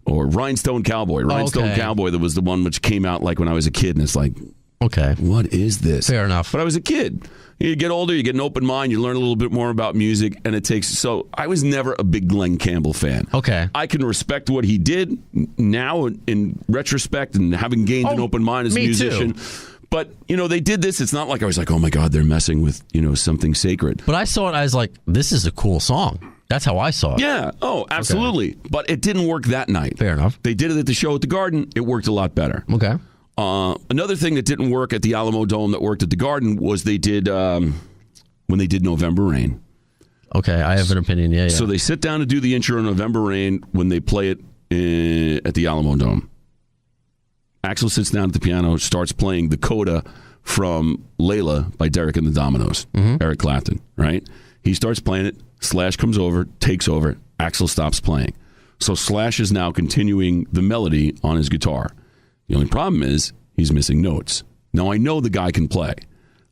or Rhinestone Cowboy. Rhinestone Cowboy, that was the one which came out like when I was a kid, and it's like, okay, what is this? Fair enough. But I was a kid. You get older, you get an open mind, you learn a little bit more about music, and it takes. So I was never a big Glenn Campbell fan. Okay. I can respect what he did now in retrospect, and having gained an open mind as a musician. Too. But, they did this. It's not like I was like, oh, my God, they're messing with, something sacred. But I saw it as like, this is a cool song. That's how I saw it. Yeah. Oh, absolutely. Okay. But it didn't work that night. Fair enough. They did it at the show at the Garden. It worked a lot better. Okay. Another thing that didn't work at the Alamo Dome that worked at the Garden was they did, when they did November Rain. Okay, I have an opinion. Yeah. So they sit down to do the intro of November Rain when they play it at the Alamo Dome. Axl sits down at the piano, starts playing the coda from Layla by Derek and the Dominos, Eric Clapton, right? He starts playing it. Slash comes over, takes over. Axl stops playing. So Slash is now continuing the melody on his guitar. The only problem is he's missing notes. Now, I know the guy can play.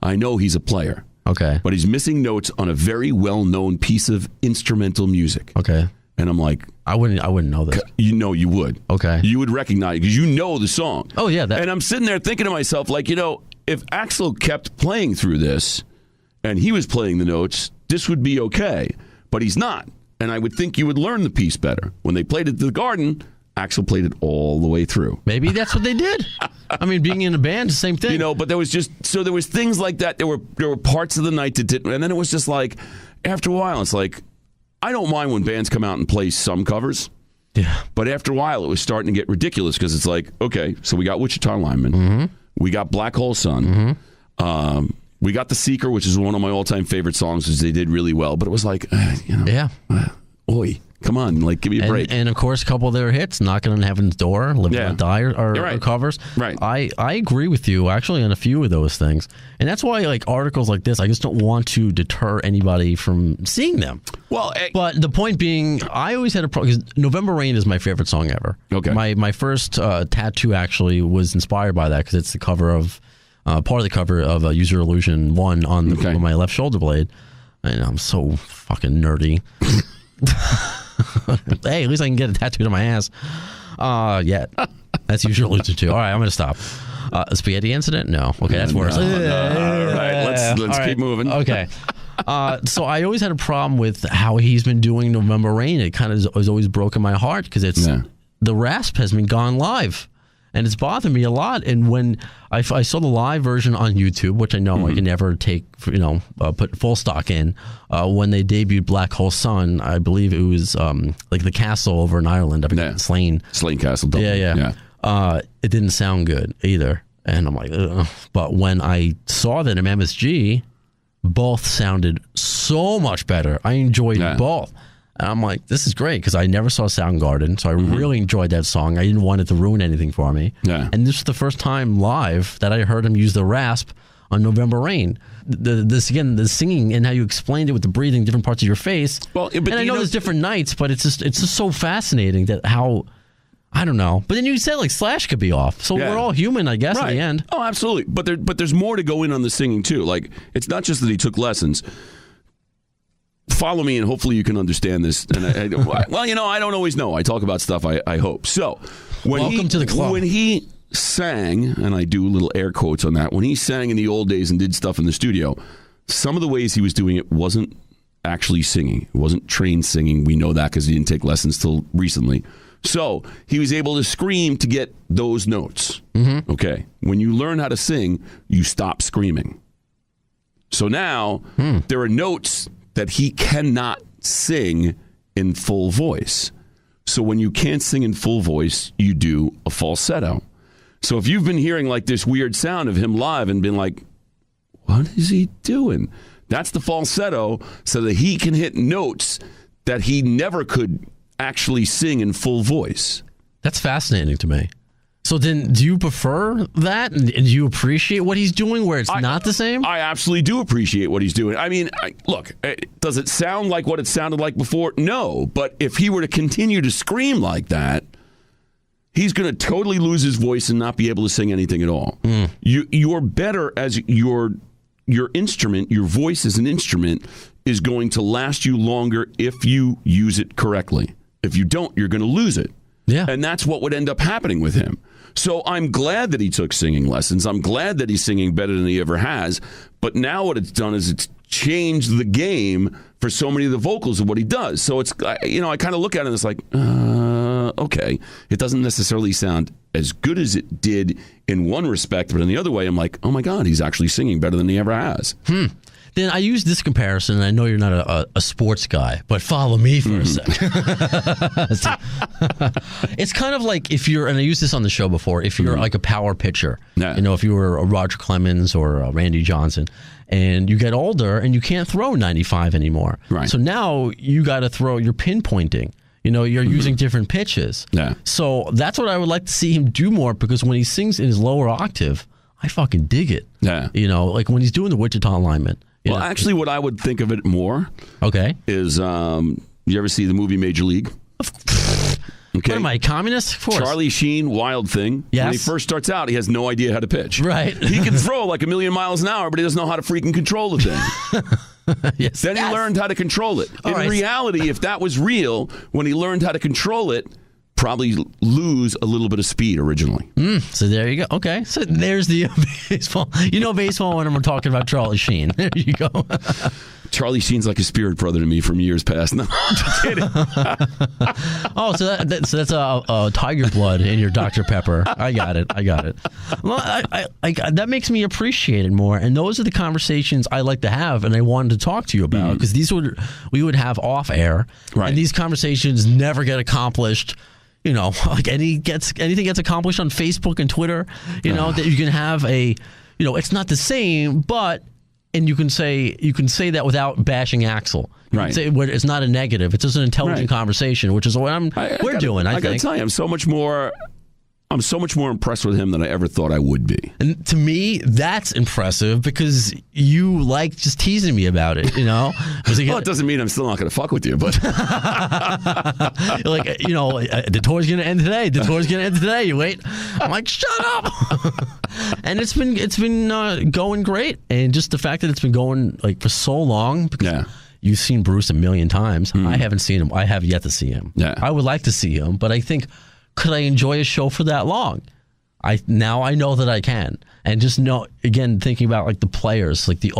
I know he's a player. Okay. But he's missing notes on a very well-known piece of instrumental music. Okay. And I'm like, I wouldn't know this. You would. Okay. You would recognize it because you know the song. Oh, yeah. And I'm sitting there thinking to myself, like, if Axl kept playing through this and he was playing the notes, this would be okay. But he's not. And I would think you would learn the piece better. When they played it at the Garden, Axl played it all the way through. Maybe that's what they did. I mean, being in a band, the same thing. But there was things like that. There were parts of the night that didn't. And then it was just like, after a while, it's like, I don't mind when bands come out and play some covers. Yeah. But after a while, it was starting to get ridiculous because it's like, okay, so we got Wichita Lineman. We got Black Hole Sun. We got The Seeker, which is one of my all-time favorite songs, which they did really well. But it was like, oi, come on, like, give me a break. And of course, a couple of their hits, Knocking on Heaven's Door, Live and Let Die, are covers. Right. I agree with you, actually, on a few of those things. And that's why, like, articles like this, I just don't want to deter anybody from seeing them. Well, but the point being, I always had a problem, because November Rain is my favorite song ever. Okay. My first tattoo, actually, was inspired by that, because it's the cover of part of the cover of User Illusion 1 on my left shoulder blade. And I'm so fucking nerdy. Hey, at least I can get a tattoo on my ass. Yeah, that's User Illusion 2. All right, I'm going to stop. A spaghetti incident? No. Okay, that's worse. All right, let's keep moving. Okay. So I always had a problem with how he's been doing November Rain. It kind of has always broken my heart because the rasp has been gone live. And it's bothered me a lot. And when I saw the live version on YouTube, which I know I can never take, put full stock in, when they debuted Black Hole Sun, I believe it was like the castle over in Ireland. I forget, Slane Castle. Yeah. It didn't sound good either. And I'm like, ugh. But when I saw that in MSG, both sounded so much better. I enjoyed both. And I'm like, this is great because I never saw Soundgarden, so I really enjoyed that song. I didn't want it to ruin anything for me. Yeah. And this was the first time live that I heard him use the rasp on November Rain. The singing and how you explained it with the breathing, different parts of your face. Well, but I know there's different nights, but it's just so fascinating that how. I don't know. But then you said like Slash could be off. So we're all human, I guess, in the end. Oh, absolutely. But there's more to go in on the singing, too. Like, it's not just that he took lessons. Follow me, and hopefully you can understand this. And I don't always know. I talk about stuff I hope. So, welcome to the club. When he sang, and I do little air quotes on that, when he sang in the old days and did stuff in the studio, some of the ways he was doing it wasn't actually singing. It wasn't trained singing. We know that because he didn't take lessons till recently. So he was able to scream to get those notes. Mm-hmm. Okay. When you learn how to sing, you stop screaming. So now there are notes that he cannot sing in full voice. So when you can't sing in full voice, you do a falsetto. So if you've been hearing like this weird sound of him live and been like, what is he doing? That's the falsetto so that he can hit notes that he never could actually sing in full voice. That's fascinating to me. So then do you prefer that? And do you appreciate what he's doing where it's not the same? I absolutely do appreciate what he's doing. I mean, look, does it sound like what it sounded like before? No. But if he were to continue to scream like that, he's going to totally lose his voice and not be able to sing anything at all. You're better as your instrument, your voice as an instrument, is going to last you longer if you use it correctly. If you don't, you're going to lose it. Yeah. And that's what would end up happening with him. So I'm glad that he took singing lessons. I'm glad that he's singing better than he ever has. But now what it's done is it's changed the game for so many of the vocals of what he does. So it's, I kind of look at it and it's like, okay. It doesn't necessarily sound as good as it did in one respect, but in the other way, I'm like, oh my God, he's actually singing better than he ever has. Then I use this comparison, and I know you're not a sports guy, but follow me for a second. It's kind of like if you're, and I used this on the show before, if you're like a power pitcher, if you were a Roger Clemens or a Randy Johnson, and you get older and you can't throw 95 anymore. Right. So now you got to throw, you're pinpointing. You're using different pitches. Yeah. So that's what I would like to see him do more, because when he sings in his lower octave, I fucking dig it. Yeah. Like when he's doing the Wichita alignment. Well, actually, what I would think of it more is, you ever see the movie Major League? Okay. What am I, communist? Of course. Charlie Sheen, Wild Thing. Yes. When he first starts out, he has no idea how to pitch. Right. He can throw like 1,000,000 miles an hour, but he doesn't know how to freaking control the thing. Yes. Then he learned how to control it. In reality, if that was real, when he learned how to control it, probably lose a little bit of speed originally. So there you go. Okay, so there's the baseball. Baseball when we're talking about Charlie Sheen. There you go. Charlie Sheen's like a spirit brother to me from years past. No, I'm kidding. Oh, so that's a Tiger Blood in your Dr. Pepper. I got it. Well, I that makes me appreciate it more. And those are the conversations I like to have, and I wanted to talk to you about, because we would have off air, right? And these conversations never get accomplished. Like anything gets accomplished on Facebook and Twitter, that you can have it's not the same, but, and you can say that without bashing Axl. Right. It's not a negative. It's just an intelligent conversation, which is what we're doing. I think. got to tell you, I'm so much more I'm so much more impressed with him than I ever thought I would be. And to me, that's impressive because you like just teasing me about it, you know? Well, it doesn't mean I'm still not going to fuck with you, but... like, you know, the tour's going to end today. The tour's going to end today. You wait. I'm like, shut up. And it's been going great. And just the fact that it's been going like for so long, because you've seen Bruce a million times. I haven't seen him. I have yet to see him. Yeah. I would like to see him, but I think... Could I enjoy a show for that long? Now I know that I can, and just know again thinking about like the players, like the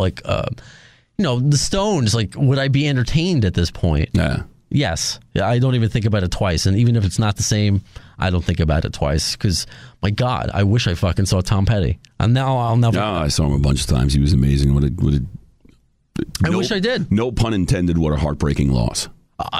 the Stones. Like, would I be entertained at this point? Yeah. Yes. I don't even think about it twice, and even if it's not the same, I don't think about it twice because my God, I wish I fucking saw Tom Petty. And now I'll never. I saw him a bunch of times. He was amazing. I wish I did. No pun intended. What a heartbreaking loss.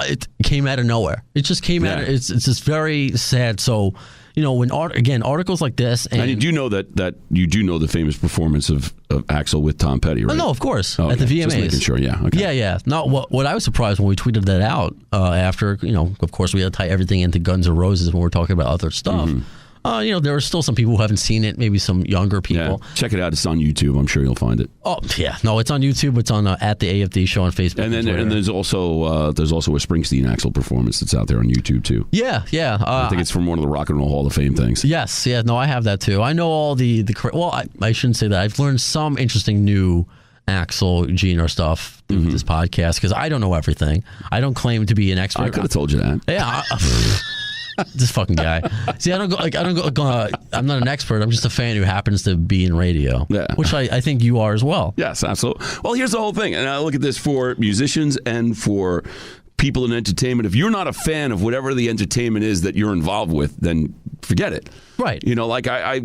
It came out of nowhere. It just came out. It's just very sad. So, you know, when articles like this, and you do know that you do know the famous performance of Axl with Tom Petty, right? Oh, no, of course, at the VMAs. Just making sure, yeah. No, what I was surprised when we tweeted that out after, you know, of course we had to tie everything into Guns N' Roses when we're talking about other stuff. Mm-hmm. You know, there are still some people who haven't seen it, maybe some younger people. Yeah. Check it out. It's on YouTube. I'm sure you'll find it. Oh, yeah. No, it's on YouTube. It's on at the AFD show on Facebook. And there's also a Springsteen Axl performance that's out there on YouTube, too. Yeah. I think it's from one of the Rock and Roll Hall of Fame things. Yes. Yeah. No, I have that, too. I know all the well, I shouldn't say that. I've learned some interesting new Axl, Gene, or stuff through this podcast because I don't know everything. I don't claim to be an expert. I could have told you that. Yeah. This fucking guy. See, I'm not an expert. I'm just a fan who happens to be in radio, which I think you are as well. Yes, absolutely. Well, here's the whole thing. And I look at this for musicians and for people in entertainment. If you're not a fan of whatever the entertainment is that you're involved with, then forget it. Right. You know, like I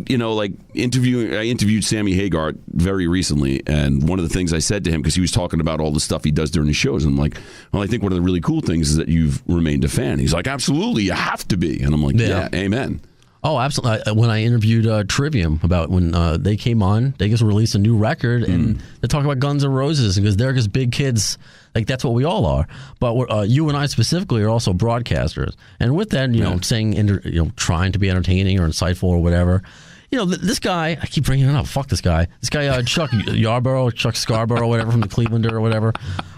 interviewed Sammy Hagar very recently, and one of the things I said to him, because he was talking about all the stuff he does during his shows, and I'm like, well, I think one of the really cool things is that you've remained a fan. He's like, absolutely, you have to be. And I'm like, yeah amen. Oh, absolutely. When I interviewed Trivium about when they came on, they just released a new record, and they're talking about Guns N' Roses because they're just big kids. Like, that's what we all are. But you and I specifically are also broadcasters. And with that, you know, saying, trying to be entertaining or insightful or whatever, you know, this guy, I keep bringing it up. Fuck this guy. This guy, Chuck Scarborough, whatever, from the Clevelander or whatever.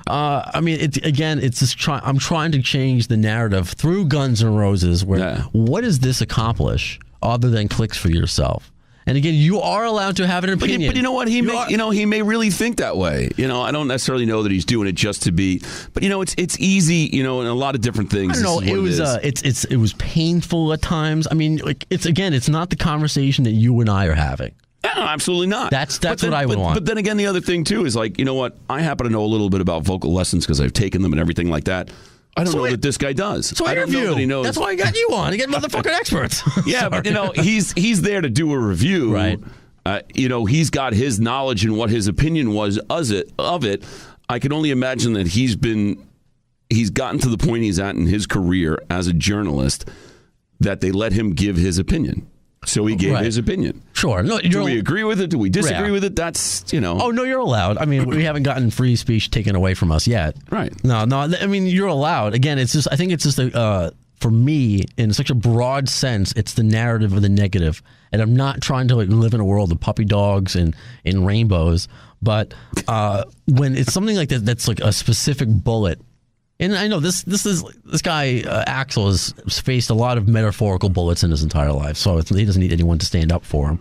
I mean, it's just I'm trying to change the narrative through Guns N' Roses where what does this accomplish other than clicks for yourself? And again, you are allowed to have an opinion. But you know what? He may really think that way. You know, I don't necessarily know that he's doing it just to be. But you know, it's easy. You know, in a lot of different things. I don't know. It was painful at times. I mean, like it's not the conversation that you and I are having. No, absolutely not. That's what I would want. But then again, the other thing too is like, you know what? I happen to know a little bit about vocal lessons because I've taken them and everything like that. I don't know that this guy does. So I don't know that he knows. That's why I got you on. I get motherfucking experts. Yeah, but you know, he's there to do a review. Right. You know, he's got his knowledge and what his opinion was of it. I can only imagine that he's gotten to the point he's at in his career as a journalist that they let him give his opinion. So he gave his opinion. Sure. No, do we agree with it? Do we disagree with it? That's, you know. Oh, no, you're allowed. I mean, we haven't gotten free speech taken away from us yet. Right. No, I mean, you're allowed. Again, I think it's just for me, in such a broad sense, it's the narrative of the negative. And I'm not trying to live in a world of puppy dogs and rainbows. But when it's something like that, that's like a specific bullet. And I know this guy Axl has faced a lot of metaphorical bullets in his entire life, so he doesn't need anyone to stand up for him.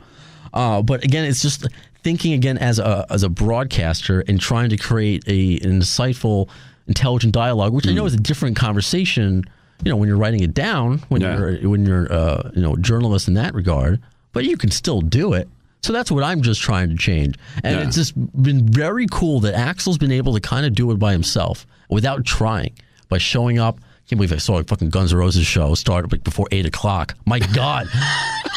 But again, it's just thinking again as a broadcaster and trying to create an insightful, intelligent dialogue, which I know is a different conversation. You know, when you're writing it down, when you're a journalist in that regard, but you can still do it. So that's what I'm just trying to change. And it's just been very cool that Axl's been able to kind of do it by himself without trying, by showing up. I can't believe I saw a fucking Guns N' Roses show started like before 8 o'clock. My God.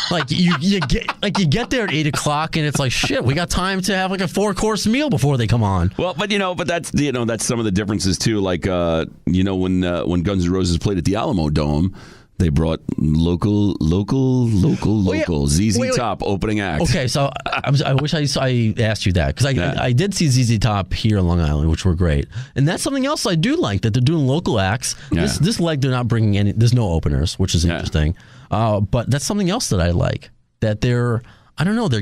Like you get there at 8 o'clock and it's like, shit, we got time to have like a 4-course meal before they come on. Well, but that's some of the differences too. Like when Guns N' Roses played at the Alamo Dome, They brought local ZZ Top opening act. Okay, so I wish I asked you that, because I did see ZZ Top here in Long Island, which were great, and that's something else I do like, that they're doing local acts. Yeah. This leg they're not bringing any. There's no openers, which is interesting. But that's something else that I like, that they're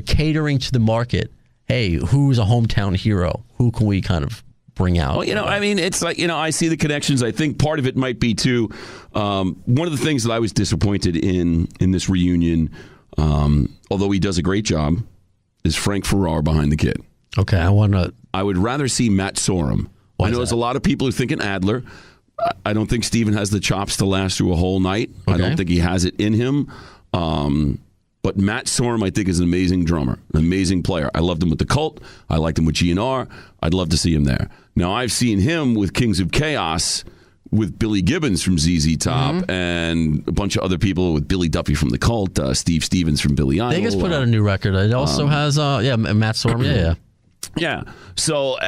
catering to the market. Hey, who's a hometown hero? Who can we kind of bring out? Well, I mean, it's like, I see the connections. I think part of it might be, too, one of the things that I was disappointed in this reunion, although he does a great job, is Frank Farrar behind the kid. Okay, I would rather see Matt Sorum. I know there's a lot of people who think an Adler. I don't think Steven has the chops to last through a whole night. Okay. I don't think he has it in him. But Matt Sorum, I think, is an amazing drummer, an amazing player. I loved him with the Cult. I liked him with GNR. I'd love to see him there. Now, I've seen him with Kings of Chaos, with Billy Gibbons from ZZ Top, and a bunch of other people, with Billy Duffy from the Cult, Steve Stevens from Billy Idol. They just put out a new record. It also has, Matt Sorum. Yeah. So,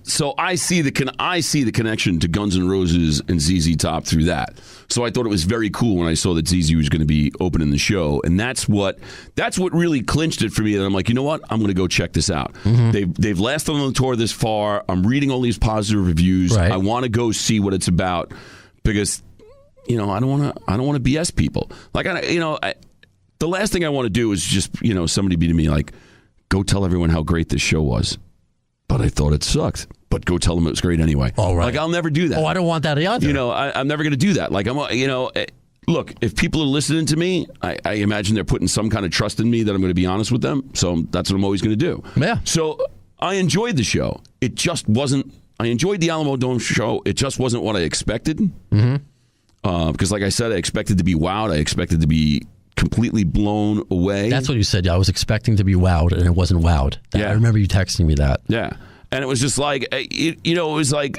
so I see the connection to Guns N' Roses and ZZ Top through that. So I thought it was very cool when I saw that ZZ was going to be opening the show, and that's what really clinched it for me. And I'm like, you know what? I'm going to go check this out. Mm-hmm. They've lasted on the tour this far. I'm reading all these positive reviews. Right. I want to go see what it's about, because I don't want to BS people. Like the last thing I want to do is just somebody be to me like, go tell everyone how great this show was. But I thought it sucked. But go tell them it was great anyway. All right. Like, I'll never do that. Oh, I don't want that either. I'm never going to do that. Like, look, if people are listening to me, I imagine they're putting some kind of trust in me that I'm going to be honest with them. So that's what I'm always going to do. Yeah. So I enjoyed the show. It just wasn't. I enjoyed the Alamo Dome show. It just wasn't what I expected. Mm-hmm. Because, like I said, I expected to be wowed. I expected to be completely blown away. That's what you said. I was expecting to be wowed, and it wasn't wowed. I remember you texting me that. Yeah. And it was just like, it was like,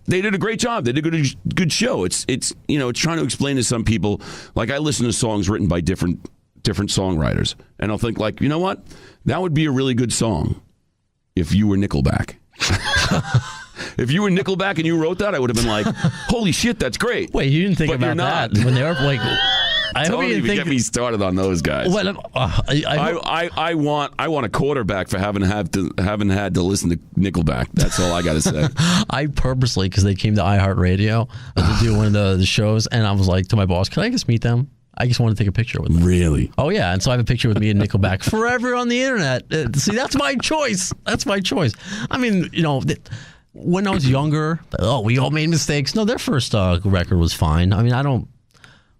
they did a great job. They did a good show. It's trying to explain to some people, like, I listen to songs written by different songwriters, and I'll think, like, you know what? That would be a really good song if you were Nickelback. If you were Nickelback and you wrote that, I would have been like, holy shit, that's great. Wait, you didn't think about that when they were like... I Don't even get me started on those guys. Well, I want a quarterback for having had to listen to Nickelback. That's all I got to say. I purposely, because they came to iHeartRadio to do one of the shows, and I was like to my boss, "Can I just meet them? I just want to take a picture with them." Really? Oh yeah, and so I have a picture with me and Nickelback forever on the internet. See, that's my choice. That's my choice. I mean, when I was younger, we all made mistakes. No, their first record was fine. I mean, I don't.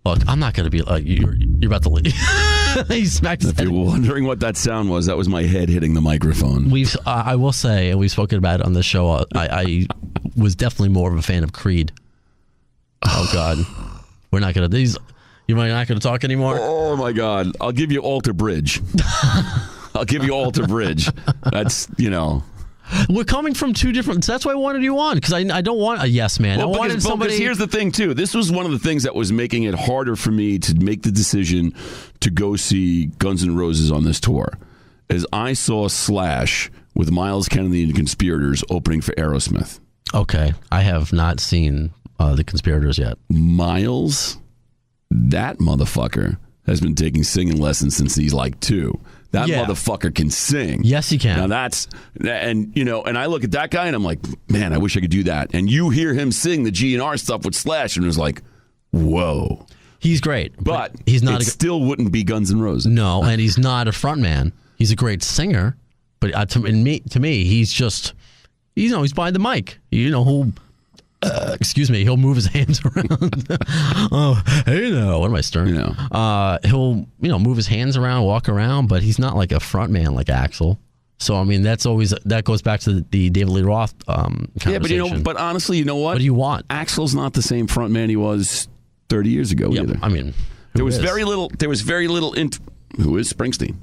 Look, I'm not going to be like, you're about to leave. He smacked his head. If you're wondering what that sound was, that was my head hitting the microphone. I will say, and we've spoken about it on the show, I was definitely more of a fan of Creed. Oh, God. We're not going to... You're not going to talk anymore? Oh, my God. I'll give you Alter Bridge. That's, We're coming from two different... That's why I wanted you on, because I don't want a yes man. Well, I wanted somebody... Because here's the thing, too. This was one of the things that was making it harder for me to make the decision to go see Guns N' Roses on this tour, is I saw Slash with Miles Kennedy and the Conspirators opening for Aerosmith. Okay. I have not seen the Conspirators yet. Miles, that motherfucker, has been taking singing lessons since he's like 2. That motherfucker can sing. Yes, he can. Now and I look at that guy and I'm like, man, I wish I could do that. And you hear him sing the GNR stuff with Slash, and it was like, whoa. He's great, but he's not. It still wouldn't be Guns N' Roses. No, and he's not a front man. He's a great singer, but to me, he's just, he's behind the mic. He'll move his hands around. Oh, hey now, what am I stirring? He'll move his hands around, walk around, but he's not like a front man like Axl. So I mean, that goes back to the David Lee Roth conversation. Yeah, but honestly, you know what? What do you want? Axl's not the same front man he was 30 years ago either. I mean, there was very little. Who is Springsteen?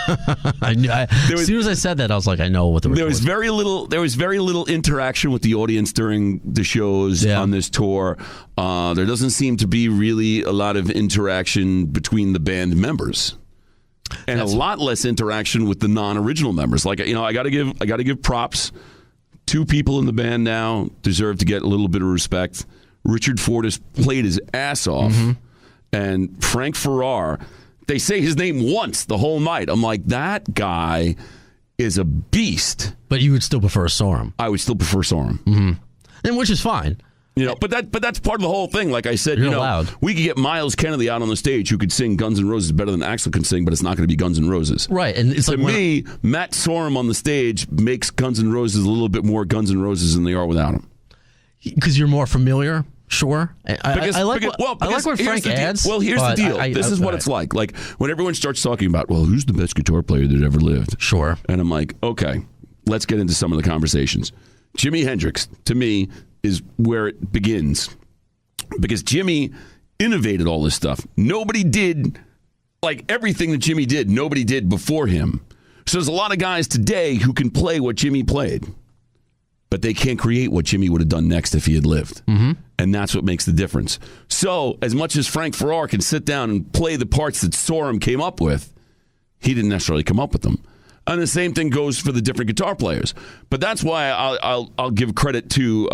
As soon as I said that, I was like, I know what there was very little interaction with the audience during the shows on this tour. There doesn't seem to be really a lot of interaction between the band members, and a lot less interaction with the non-original members. Like, I got to give props. 2 people in the band now deserve to get a little bit of respect. Richard Fortus played his ass off. And Frank Farrar, they say his name once the whole night. I'm like, that guy is a beast. But you would still prefer Sorum. I would still prefer Sorum. And which is fine. But that's part of the whole thing. Like I said, You're allowed. We could get Miles Kennedy out on the stage who could sing Guns N' Roses better than Axl can sing, but it's not going to be Guns N' Roses. Right. And it's to me, Matt Sorum on the stage makes Guns N' Roses a little bit more Guns N' Roses than they are without him. Because you're more familiar. Sure. I like what Frank adds. Well, here's the deal. This is what it's like. Like, when everyone starts talking about, well, who's the best guitar player that ever lived? Sure. And I'm like, okay, let's get into some of the conversations. Jimi Hendrix, to me, is where it begins. Because Jimi innovated all this stuff. Nobody did, like, everything that Jimi did, nobody did before him. So there's a lot of guys today who can play what Jimi played, but they can't create what Jimi would have done next if he had lived. And that's what makes the difference. So as much as Frank Farrar can sit down and play the parts that Sorum came up with, he didn't necessarily come up with them. And the same thing goes for the different guitar players. But that's why I'll give credit to,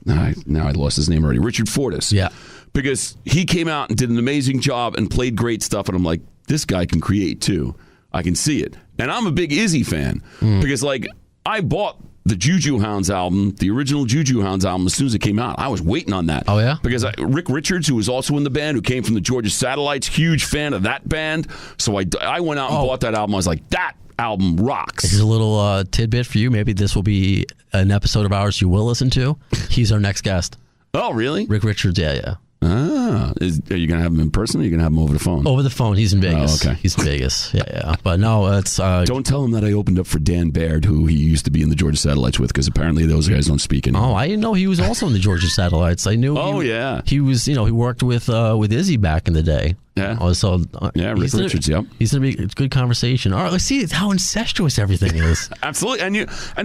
now I lost his name already, Richard Fortus. Yeah. Because he came out and did an amazing job and played great stuff. And I'm like, this guy can create too. I can see it. And I'm a big Izzy fan. Because, like, I bought the Juju Hounds album, the original Juju Hounds album, as soon as it came out. I was waiting on that. Oh, yeah? Because Rick Richards, who was also in the band, who came from the Georgia Satellites, huge fan of that band. So I went out and bought that album. I was like, that album rocks. Here's a little tidbit for you. Maybe this will be an episode of ours you will listen to. He's our next guest. Oh, really? Rick Richards, yeah. Are you going to have him in person, or are you going to have him over the phone? Over the phone. He's in Vegas. Oh, okay. He's in Vegas. Yeah. But no, it's... don't tell him that I opened up for Dan Baird, who he used to be in the Georgia Satellites with, because apparently those guys don't speak anymore. Oh, I didn't know he was also in the Georgia Satellites. I knew yeah. He was, he worked with Izzy back in the day. Yeah. Rick Richards, yep. He's going to be a good conversation. All right, let's see how incestuous everything is. Absolutely. And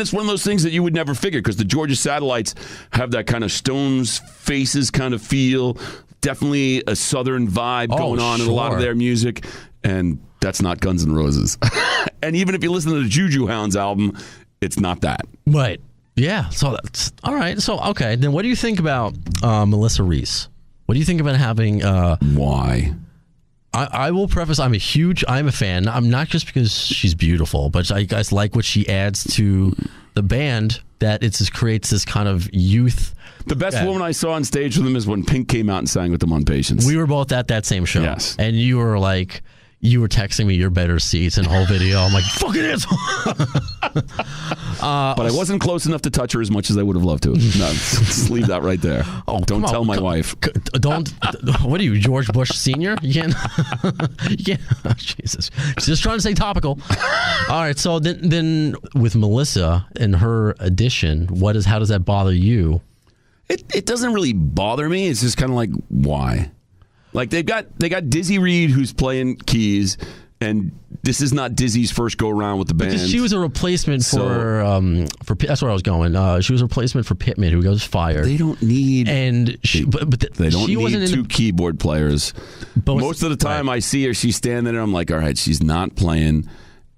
it's one of those things that you would never figure, because the Georgia Satellites have that kind of Stones Faces kind of feel. Definitely a Southern vibe going on in a lot of their music. And that's not Guns N' Roses. And even if you listen to the Juju Hounds album, it's not that. Right. Yeah. So that's all right. So, okay. Then what do you think about Melissa Reese? What do you think about having... Why? I will preface, I'm a fan. I'm not just because she's beautiful, but I guys like what she adds to the band, that it just creates this kind of youth. The best woman I saw on stage with them is when Pink came out and sang with them on Patience. We were both at that same show. Yes. And you were texting me your better seats and the whole video. I'm like, fucking it. But I wasn't close enough to touch her as much as I would have loved to. No, just leave that right there. Oh, don't tell my wife. Don't. What are you, George Bush Sr.? You can't. Oh, Jesus. Just trying to stay topical. All right. So then with Melissa and her addition, how does that bother you? It doesn't really bother me. It's just kind of like, why? Like, they got Dizzy Reed, who's playing keys, and this is not Dizzy's first go around with the band. Because she was a replacement for that's where I was going. She was a replacement for Pittman, who goes fired. They don't need they don't need two keyboard players. Most of the time, I see her, she's standing there. I'm like, all right, she's not playing.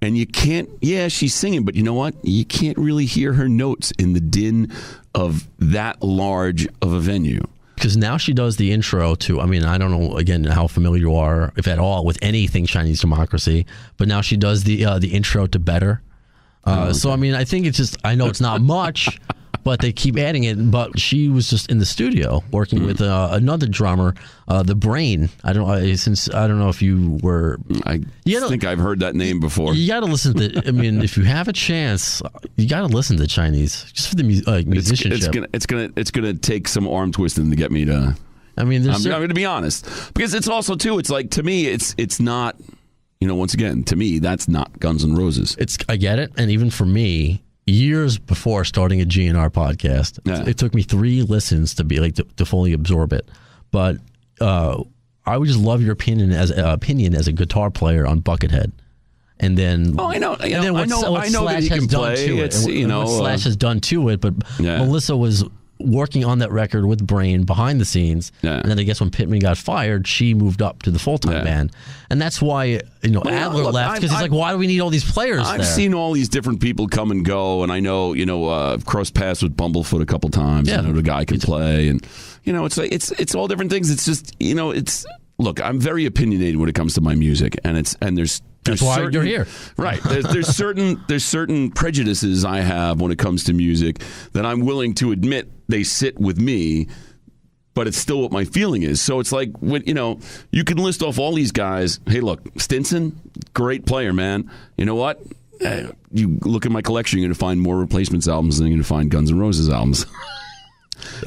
And you can't, she's singing, but you know what? You can't really hear her notes in the din of that large of a venue. Because now she does the intro to, I don't know, again, how familiar you are, if at all, with anything Chinese democracy, but now she does the intro to Better. Okay. So, I think it's just, I know it's not much, but they keep adding it. But she was just in the studio working with another drummer, the Brain. I don't know if you were. I think I've heard that name before. You got to listen to. If you have a chance, you got to listen to Chinese just for the musicianship. It's gonna take some arm twisting to get me to. I'm going to be honest, because it's also too. It's like, to me, it's not. Once again, to me, that's not Guns N' Roses. I get it, and even for me. Years before starting a GNR podcast, it took me 3 listens to be to fully absorb it. But I would just love your opinion as a guitar player on Buckethead, and then I know what Slash has done to it. What Slash has done to it, but Melissa was working on that record with Brain behind the scenes, and then I guess when Pittman got fired, she moved up to the full-time band, and that's why Adler left, because he's like, why do we need all these players? I've seen all these different people come and go, and I know I've crossed paths with Bumblefoot a couple times. I know the guy can play, and it's like it's all different things. It's just it's look. I'm very opinionated when it comes to my music, and there's that's why you're here, right? There's certain prejudices I have when it comes to music that I'm willing to admit they sit with me. But it's still what my feeling is. So it's like, when, you can list off all these guys. Hey, look, Stinson, great player, man. You know what? You look at my collection, you're going to find more Replacements albums than you're going to find Guns N' Roses albums.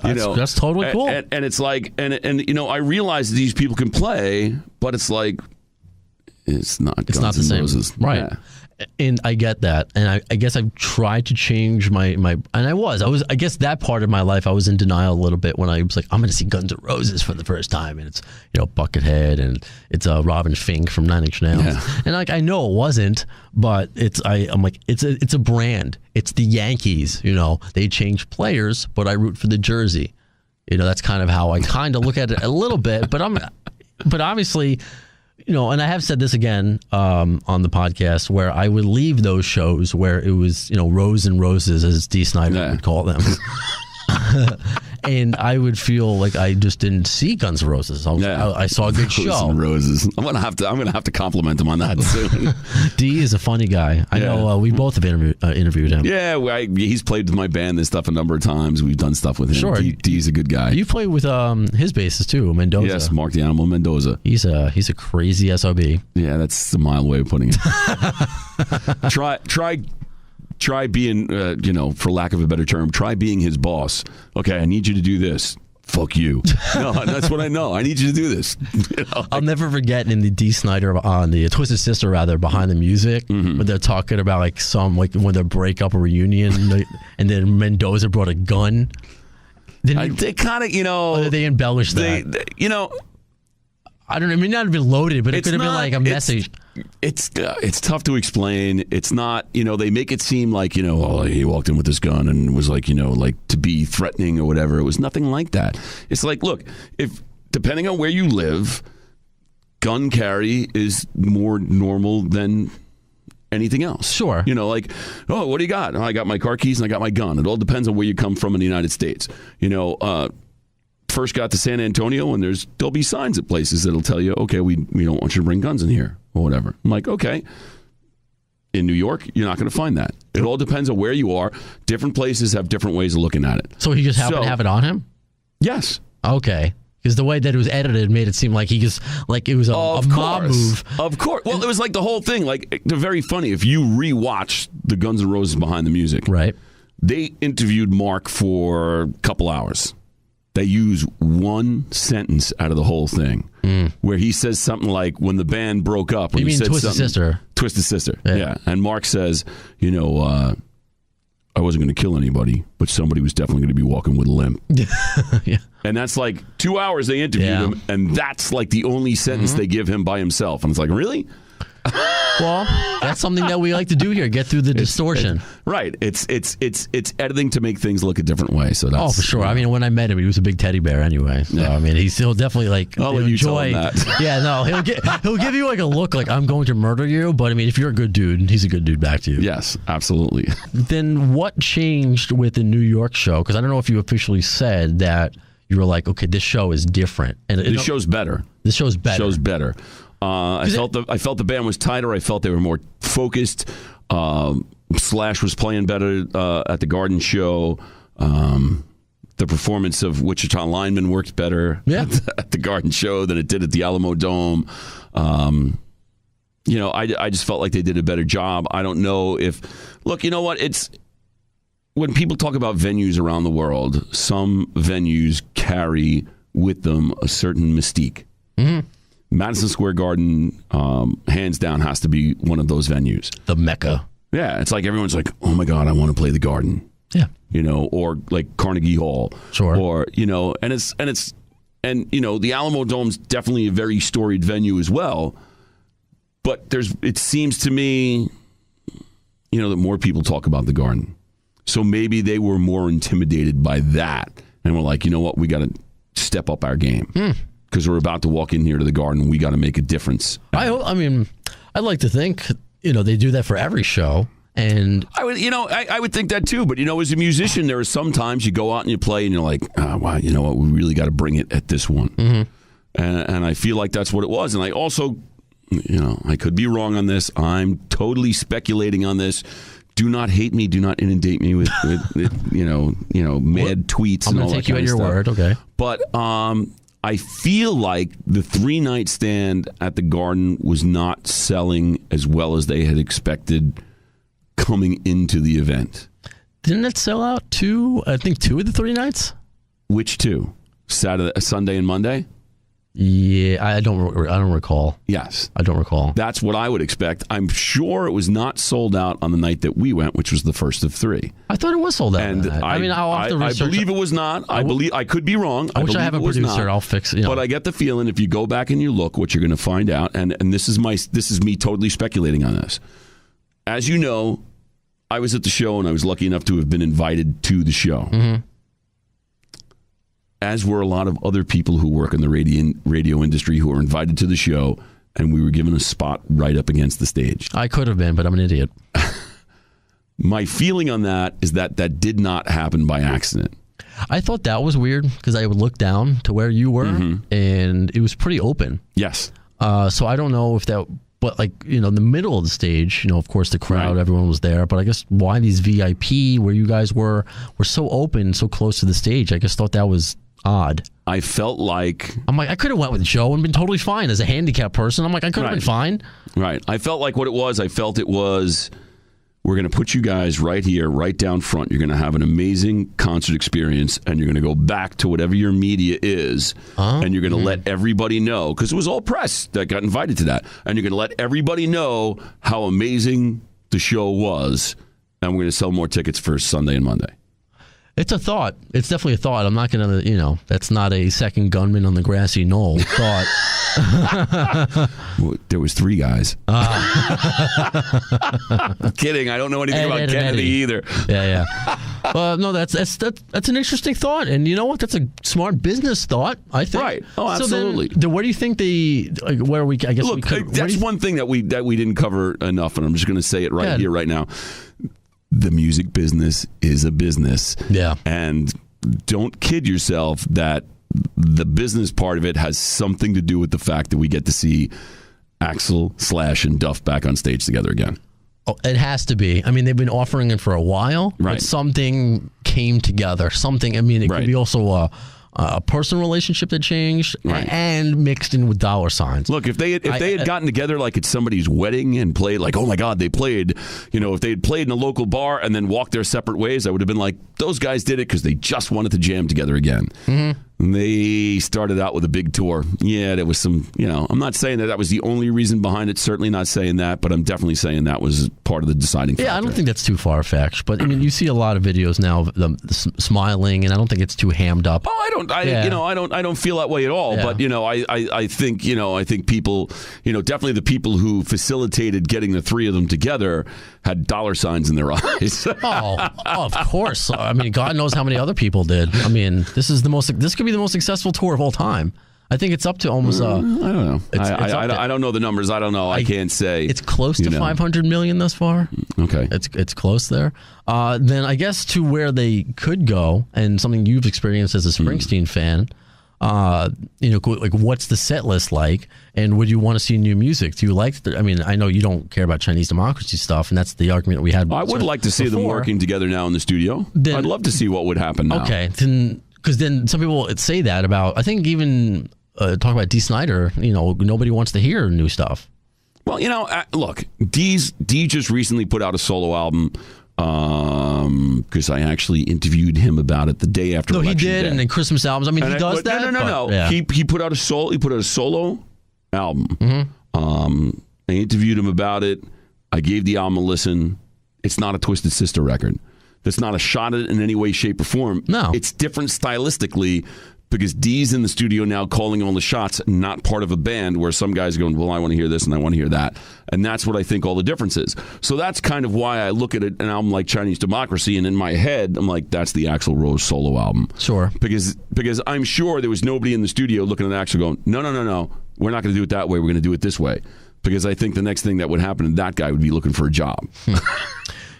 That's totally cool. And it's like, and I realize that these people can play, but it's like, it's not the same. Roses. Right. Yeah. And I get that. And I guess I've tried to change my and I guess that part of my life, I was in denial a little bit when I was like, I'm going to see Guns N' Roses for the first time. And it's, Buckethead and it's Robin Fink from 9 Inch Nails. Yeah. And like, I know it wasn't, but I'm like, it's a brand. It's the Yankees, they change players, but I root for the jersey. That's kind of how I kind of look at it a little bit, but obviously, and I have said this again on the podcast, where I would leave those shows where it was, Rose and Roses, as Dee Snider would call them. And I would feel like I just didn't see Guns N' Roses. I saw a good show. Guns N' Roses. I'm gonna have to compliment him on that soon. Dee is a funny guy. I know we both have interviewed him. Yeah, he's played with my band and stuff a number of times. We've done stuff with him. Sure, Dee's a good guy. You played with his bassist too, Mendoza. Yes, Mark the Animal Mendoza. He's a crazy SOB. Yeah, that's a mild way of putting it. Try being, for lack of a better term, try being his boss. Okay, I need you to do this. Fuck you. No, that's what I know. I need you to do this. I'll never forget in the Dee Snider, on the Twisted Sister, rather, behind the music, when they're talking about when they break up a reunion, and then Mendoza brought a gun. They kind of, they embellished that. I don't know. I mean, not been loaded, but it could have been like a message. It's tough to explain. It's not, they make it seem like, he walked in with his gun and was like, like to be threatening or whatever. It was nothing like that. It's like, look, if depending on where you live, gun carry is more normal than anything else. Sure. Like, oh, what do you got? Oh, I got my car keys and I got my gun. It all depends on where you come from in the United States. First got to San Antonio, and there'll be signs at places that'll tell you, okay, we don't want you to bring guns in here or whatever. I'm like, okay. In New York, you're not going to find that. It all depends on where you are. Different places have different ways of looking at it. So he just happened to have it on him? Yes. Okay. Because the way that it was edited made it seem like it was a mob move. Of course. Well, it was like the whole thing. Like, they're very funny. If you rewatch the Guns N' Roses Behind the Music, right? They interviewed Mark for a couple hours. They use one sentence out of the whole thing where he says something like, when the band broke up. You mean Twisted Sister? Twisted Sister, yeah. And Mark says, I wasn't going to kill anybody, but somebody was definitely going to be walking with a limp. Yeah. And that's like 2 hours they interviewed him, and that's like the only sentence they give him by himself. And it's like, really? Well, that's something that we like to do here, get through the distortion. Right. It's editing to make things look a different way. So that's, for sure. I mean, when I met him, he was a big teddy bear anyway. So, I mean, he'll definitely I'll enjoy. Yeah, no, he'll give you like a look like, I'm going to murder you. But I mean, if you're a good dude, he's a good dude back to you. Yes, absolutely. Then what changed with the New York show? Because I don't know if you officially said that you were like, okay, this show is different. And this show's better. This show's better. Show's better. I felt the band was tighter. I felt they were more focused. Slash was playing better at the Garden show. The performance of Wichita Lineman worked better at the Garden show than it did at the Alamo Dome. I just felt like they did a better job. I don't know if... Look, you know what? It's... When people talk about venues around the world, some venues carry with them a certain mystique. Mm-hmm. Madison Square Garden, hands down, has to be one of those venues. The Mecca. Yeah, it's like everyone's like, oh my God, I want to play the Garden. Yeah. Or like Carnegie Hall. Sure. Or, the Alamo Dome's definitely a very storied venue as well. But it seems to me, that more people talk about the Garden. So maybe they were more intimidated by that. And we're like, you know what, we got to step up our game. Because we're about to walk in here to the Garden. We got to make a difference. I mean, I'd like to think, they do that for every show. And I would think that too. But as a musician, there are sometimes you go out and you play and you're like, wow, you know what? We really got to bring it at this one. Mm-hmm. And I feel like that's what it was. And I also, I could be wrong on this. I'm totally speculating on this. Do not hate me. Do not inundate me with mad tweets. I'm going to take you at your word. Okay. But I feel like the 3-night stand at the Garden was not selling as well as they had expected coming into the event. Didn't it sell out two of the 3 nights? Which two? Sunday and Monday? Yeah, I don't recall. Yes. I don't recall. That's what I would expect. I'm sure it was not sold out on the night that we went, which was the first of 3. I thought it was sold out. And I'll have to research. I believe it was not. I could be wrong. I wish I have a producer. I'll fix it. But I get the feeling if you go back and you look, what you're going to find out, and this is me totally speculating on this. As you know, I was at the show and I was lucky enough to have been invited to the show. Mm-hmm. As were a lot of other people who work in the radio industry who were invited to the show, and we were given a spot right up against the stage. I could have been, but I'm an idiot. My feeling on that is that did not happen by accident. I thought that was weird because I would look down to where you were, and it was pretty open. Yes. So I don't know if that... But in the middle of the stage, of course, the crowd, everyone was there. But I guess why these VIP, where you guys were so open, so close to the stage, I just thought that was odd. I felt like... I could have went with Joe and been totally fine as a handicapped person. I could have been fine. Right. I felt like what it was, we're going to put you guys right here, right down front. You're going to have an amazing concert experience, and you're going to go back to whatever your media is, and you're going to let everybody know, because it was all press that got invited to that, and you're going to let everybody know how amazing the show was, and we're going to sell more tickets for Sunday and Monday. It's a thought. It's definitely a thought. I'm not going to, that's not a second gunman on the grassy knoll thought. There was 3 guys. Kidding. I don't know anything about Kennedy either. Yeah. No, that's an interesting thought, and you know what? That's a smart business thought, I think. Right. Oh, absolutely. So then where do you think that's one thing that we didn't cover enough, and I'm just going to say it here, right now. The music business is a business. Yeah. And don't kid yourself that the business part of it has something to do with the fact that we get to see Axl, Slash, and Duff back on stage together again. Oh, it has to be. They've been offering it for a while. Right. But something came together. Something, it could be also a personal relationship that changed and mixed in with dollar signs. Look, if they had gotten together like at somebody's wedding and played like, oh my God, they played, if they had played in a local bar and then walked their separate ways, I would have been like, those guys did it because they just wanted to jam together again. Mm-hmm. And they started out with a big tour. Yeah, there was some, I'm not saying that was the only reason behind it. Certainly not saying that, but I'm definitely saying that was part of the deciding factor. Yeah, I don't think that's too far-fetched. But, you see a lot of videos now of them smiling, and I don't think it's too hammed up. Oh, I don't feel that way at all. Yeah. But, I think people, definitely the people who facilitated getting the 3 of them together had dollar signs in their eyes. Oh, of course. God knows how many other people did. This could be the most successful tour of all time. I think it's up to almost. I don't know. I don't know the numbers. I don't know. I can't say. It's close to 500 million thus far. Okay, it's close there. Then I guess to where they could go, and something you've experienced as a Springsteen fan. What's the set list like, and would you want to see new music? Do you like? I know you don't care about Chinese democracy stuff, and that's the argument we had. I would like to see them working together now in the studio. I'd love to see what would happen now. Okay, because then some people say that about. I think even talk about Dee Snider. Nobody wants to hear new stuff. Well, look, Dee just recently put out a solo album. Because I actually interviewed him about it the day after. No, Election he did, Day. and then Christmas albums. He does that. No. Yeah. He put out a solo album. Mm-hmm. I interviewed him about it. I gave the album a listen. It's not a Twisted Sister record. That's not a shot at it in any way, shape, or form. No, it's different stylistically. Because Dee's in the studio now calling all the shots, not part of a band where some guys are going, well, I want to hear this and I want to hear that. And that's what I think all the difference is. So that's kind of why I look at an album like Chinese Democracy, and in my head, I'm like, that's the Axl Rose solo album. Sure. Because I'm sure there was nobody in the studio looking at Axl going, no, we're not going to do it that way. We're going to do it this way. Because I think the next thing that would happen to that guy would be looking for a job.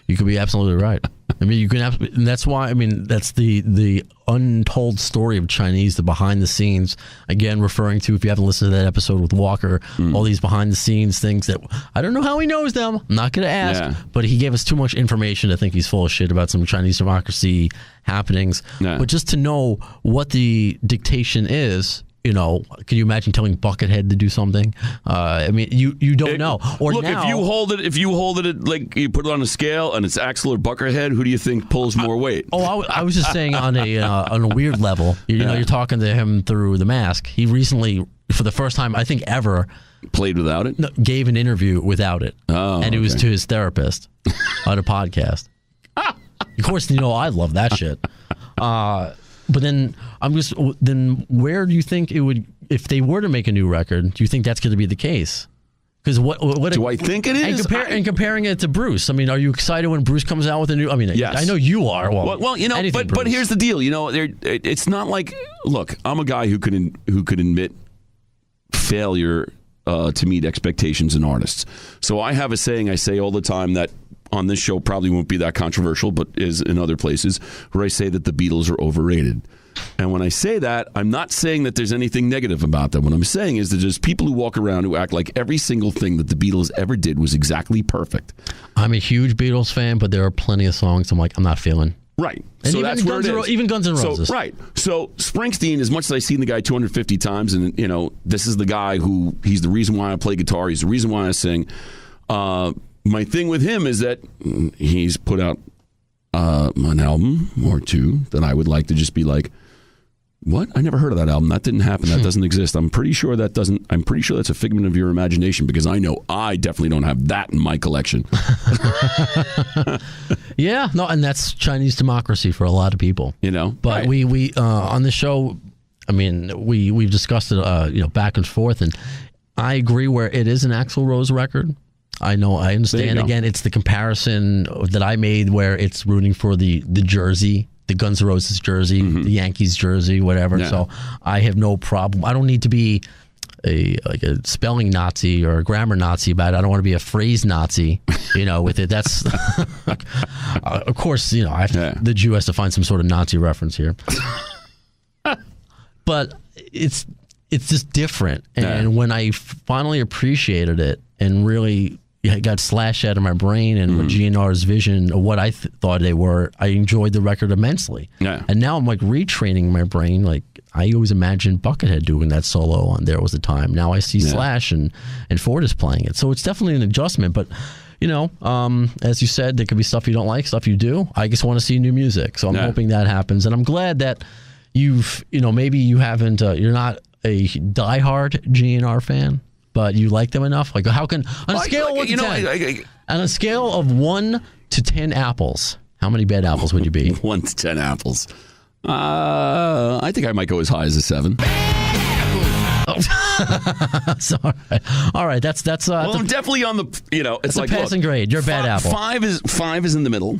You could be absolutely right. I mean, you can have, and that's why. I mean, that's the untold story of Chinese, the behind the scenes. Again, referring to, if you haven't listened to that episode with Walker, all these behind the scenes things that I don't know how he knows them. I'm not going to ask, but he gave us too much information to think he's full of shit about some Chinese democracy happenings. But just to know what the dictation is. You know, can you imagine telling Buckethead to do something? I mean, you don't know. Or look, now, if you hold it like you put it on a scale and it's Axl or Buckethead, who do you think pulls more weight? I was just saying on a weird level. You know, you're talking to him through the mask. He recently, for the first time I think ever, played without it. No, gave an interview without it, and it was to his therapist on a podcast. Of course, you know I love that shit. But then where do you think it would, if they were to make a new record, do you think that's going to be the case? Because what do I think it is? And comparing it to Bruce, I mean, are you excited when Bruce comes out with a new? I mean, yes. I know you are. Well, you know, but here's the deal. You know, it's not like, look, I'm a guy who could admit failure to meet expectations in artists. So I have a saying I say all the time that on this show probably won't be that controversial, but is in other places, where I say that the Beatles are overrated. And when I say that, I'm not saying that there's anything negative about them. What I'm saying is that there's people who walk around who act like every single thing that the Beatles ever did was exactly perfect. I'm a huge Beatles fan, but there are plenty of songs I'm like, I'm not feeling. Right. And so that's where it is. Even Guns N' Roses. So, right. So Springsteen, as much as I've seen the guy 250 times, and, you know, this is the guy who, he's the reason why I play guitar, he's the reason why I sing. My thing with him is that he's put out an album or two that I would like to just be like, what? I never heard of that album. That didn't happen. That doesn't exist. I'm pretty sure that's a figment of your imagination, because I know I definitely don't have that in my collection. Yeah, no, and that's Chinese democracy for a lot of people. You know, but right. we on the show, I mean, we've discussed it, you know, back and forth, and I agree where it is an Axl Rose record. I know, I understand. Again, it's the comparison that I made where it's rooting for the jersey, the Guns N' Roses jersey, the Yankees jersey, whatever. Yeah. So I have no problem. I don't need to be a spelling Nazi or a grammar Nazi about it. I don't want to be a phrase Nazi, you know, with it. That's of course, you know, the Jew has to find some sort of Nazi reference here. But it's just different. And when I finally appreciated it and really got slashed out of my brain and GNR's vision of what I thought they were, I enjoyed the record immensely. Yeah. And now I'm like retraining my brain. Like I always imagined Buckethead doing that solo on There Was a Time. Now I see Slash and Ford is playing it. So it's definitely an adjustment. But, you know, as you said, there could be stuff you don't like, stuff you do. I just want to see new music. So I'm hoping that happens. And I'm glad that you've, you know, maybe you haven't, you're not a diehard GNR fan, but you like them enough. Like, how can on a scale of 1 to 10, on a scale of 1 to 10 apples, how many bad apples would you be? 1 to 10 apples. I think I might go as high as a 7. Sorry. All right, that's. Well, I'm definitely on the. You know, it's like a passing grade. You're a bad apple. 5 is in the middle.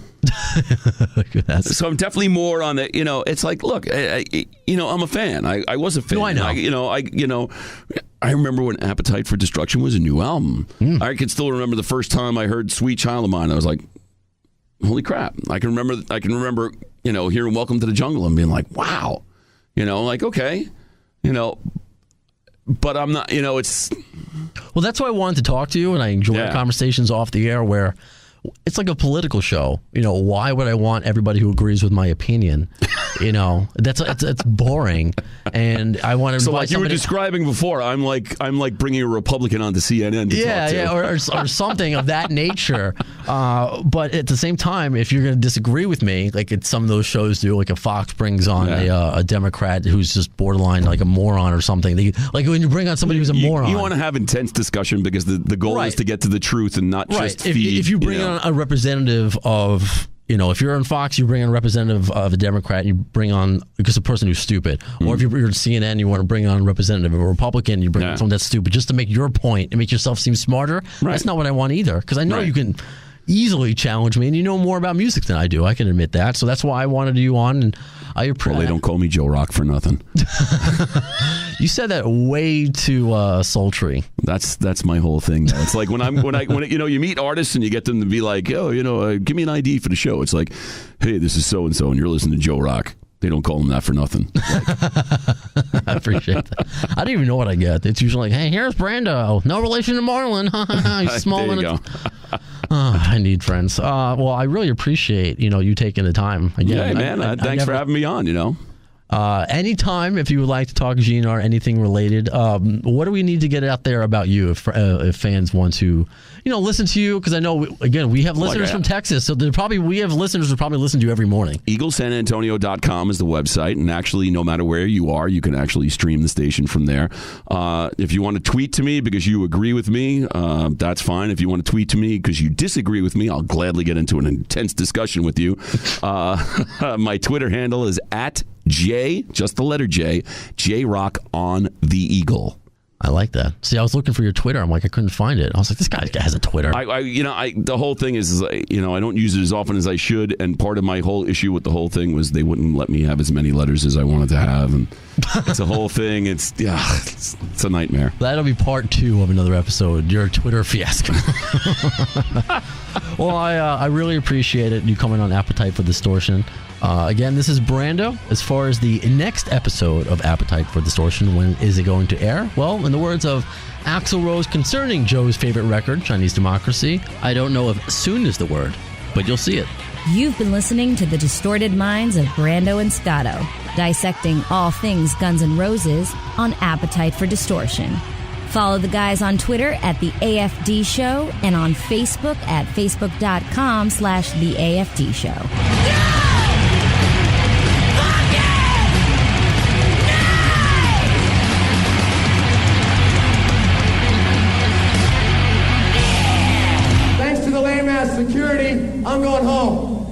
So I'm definitely more on the. You know, it's like, look, you know, I'm a fan. I was a fan. No, I know. I remember when Appetite for Destruction was a new album. I can still remember the first time I heard Sweet Child of Mine. I was like, holy crap! I can remember. You know, hearing Welcome to the Jungle and being like, wow. You know, like, okay. You know. But I'm not, you know, it's... Well, that's why I wanted to talk to you, and I enjoy conversations off the air where it's like a political show. You know, why would I want everybody who agrees with my opinion? You know, that's boring, and I want to. So, like you were describing before, I'm like bringing a Republican onto CNN to talk to. or something of that nature. But at the same time, if you're going to disagree with me, like some of those shows do, like a Fox brings on a Democrat who's just borderline like a moron or something. Like when you bring on somebody who's a moron, you want to have intense discussion because the goal is to get to the truth and not just feed. If you bring on a representative of. You know, if you're on Fox, you bring on a representative of a Democrat, you bring on just a person who's stupid. Or if you're on CNN, you want to bring on a representative of a Republican, you bring on someone that's stupid just to make your point and make yourself seem smarter. Right. That's not what I want either, because I know you can easily challenge me, and you know more about music than I do. I can admit that. So that's why I wanted you on, and I appreciate. Well, they don't call me Joe Rock for nothing. You said that way too sultry. That's my whole thing. Now. It's like when you meet artists and you get them to be like, give me an ID for the show. It's like, hey, this is so and so, and you're listening to Joe Rock. They don't call him that for nothing. I appreciate that. I don't even know what I get. It's usually like, hey, here's Brando. No relation to Marlon. Small. There you go. I need friends. Well, I really appreciate you taking the time. Again, yeah, man. Thanks for having me on. Anytime, if you would like to talk Gene or anything related, what do we need to get out there about you if fans want to, listen to you? Because I know, we have listeners from Texas, so we have listeners who probably listen to you every morning. EagleSanAntonio.com is the website, and actually, no matter where you are, you can actually stream the station from there. If you want to tweet to me because you agree with me, that's fine. If you want to tweet to me because you disagree with me, I'll gladly get into an intense discussion with you. My Twitter handle is @J, just the letter J, J-Rock on the Eagle. I like that. See, I was looking for your Twitter. I'm like, I couldn't find it. I was like, this guy has a Twitter. The whole thing is, I don't use it as often as I should. And part of my whole issue with the whole thing was they wouldn't let me have as many letters as I wanted to have. And it's a whole thing. It's a nightmare. That'll be part 2 of another episode, your Twitter fiasco. Well, I really appreciate it. You coming on Appetite for Distortion. Again, this is Brando. As far as the next episode of Appetite for Distortion, when is it going to air? Well, in the words of Axl Rose concerning Joe's favorite record, Chinese Democracy, I don't know if soon is the word, but you'll see it. You've been listening to the distorted minds of Brando and Scotto, dissecting all things Guns N' Roses on Appetite for Distortion. Follow the guys on Twitter at The AFD Show and on Facebook at facebook.com/The AFD Show. Security, I'm going home.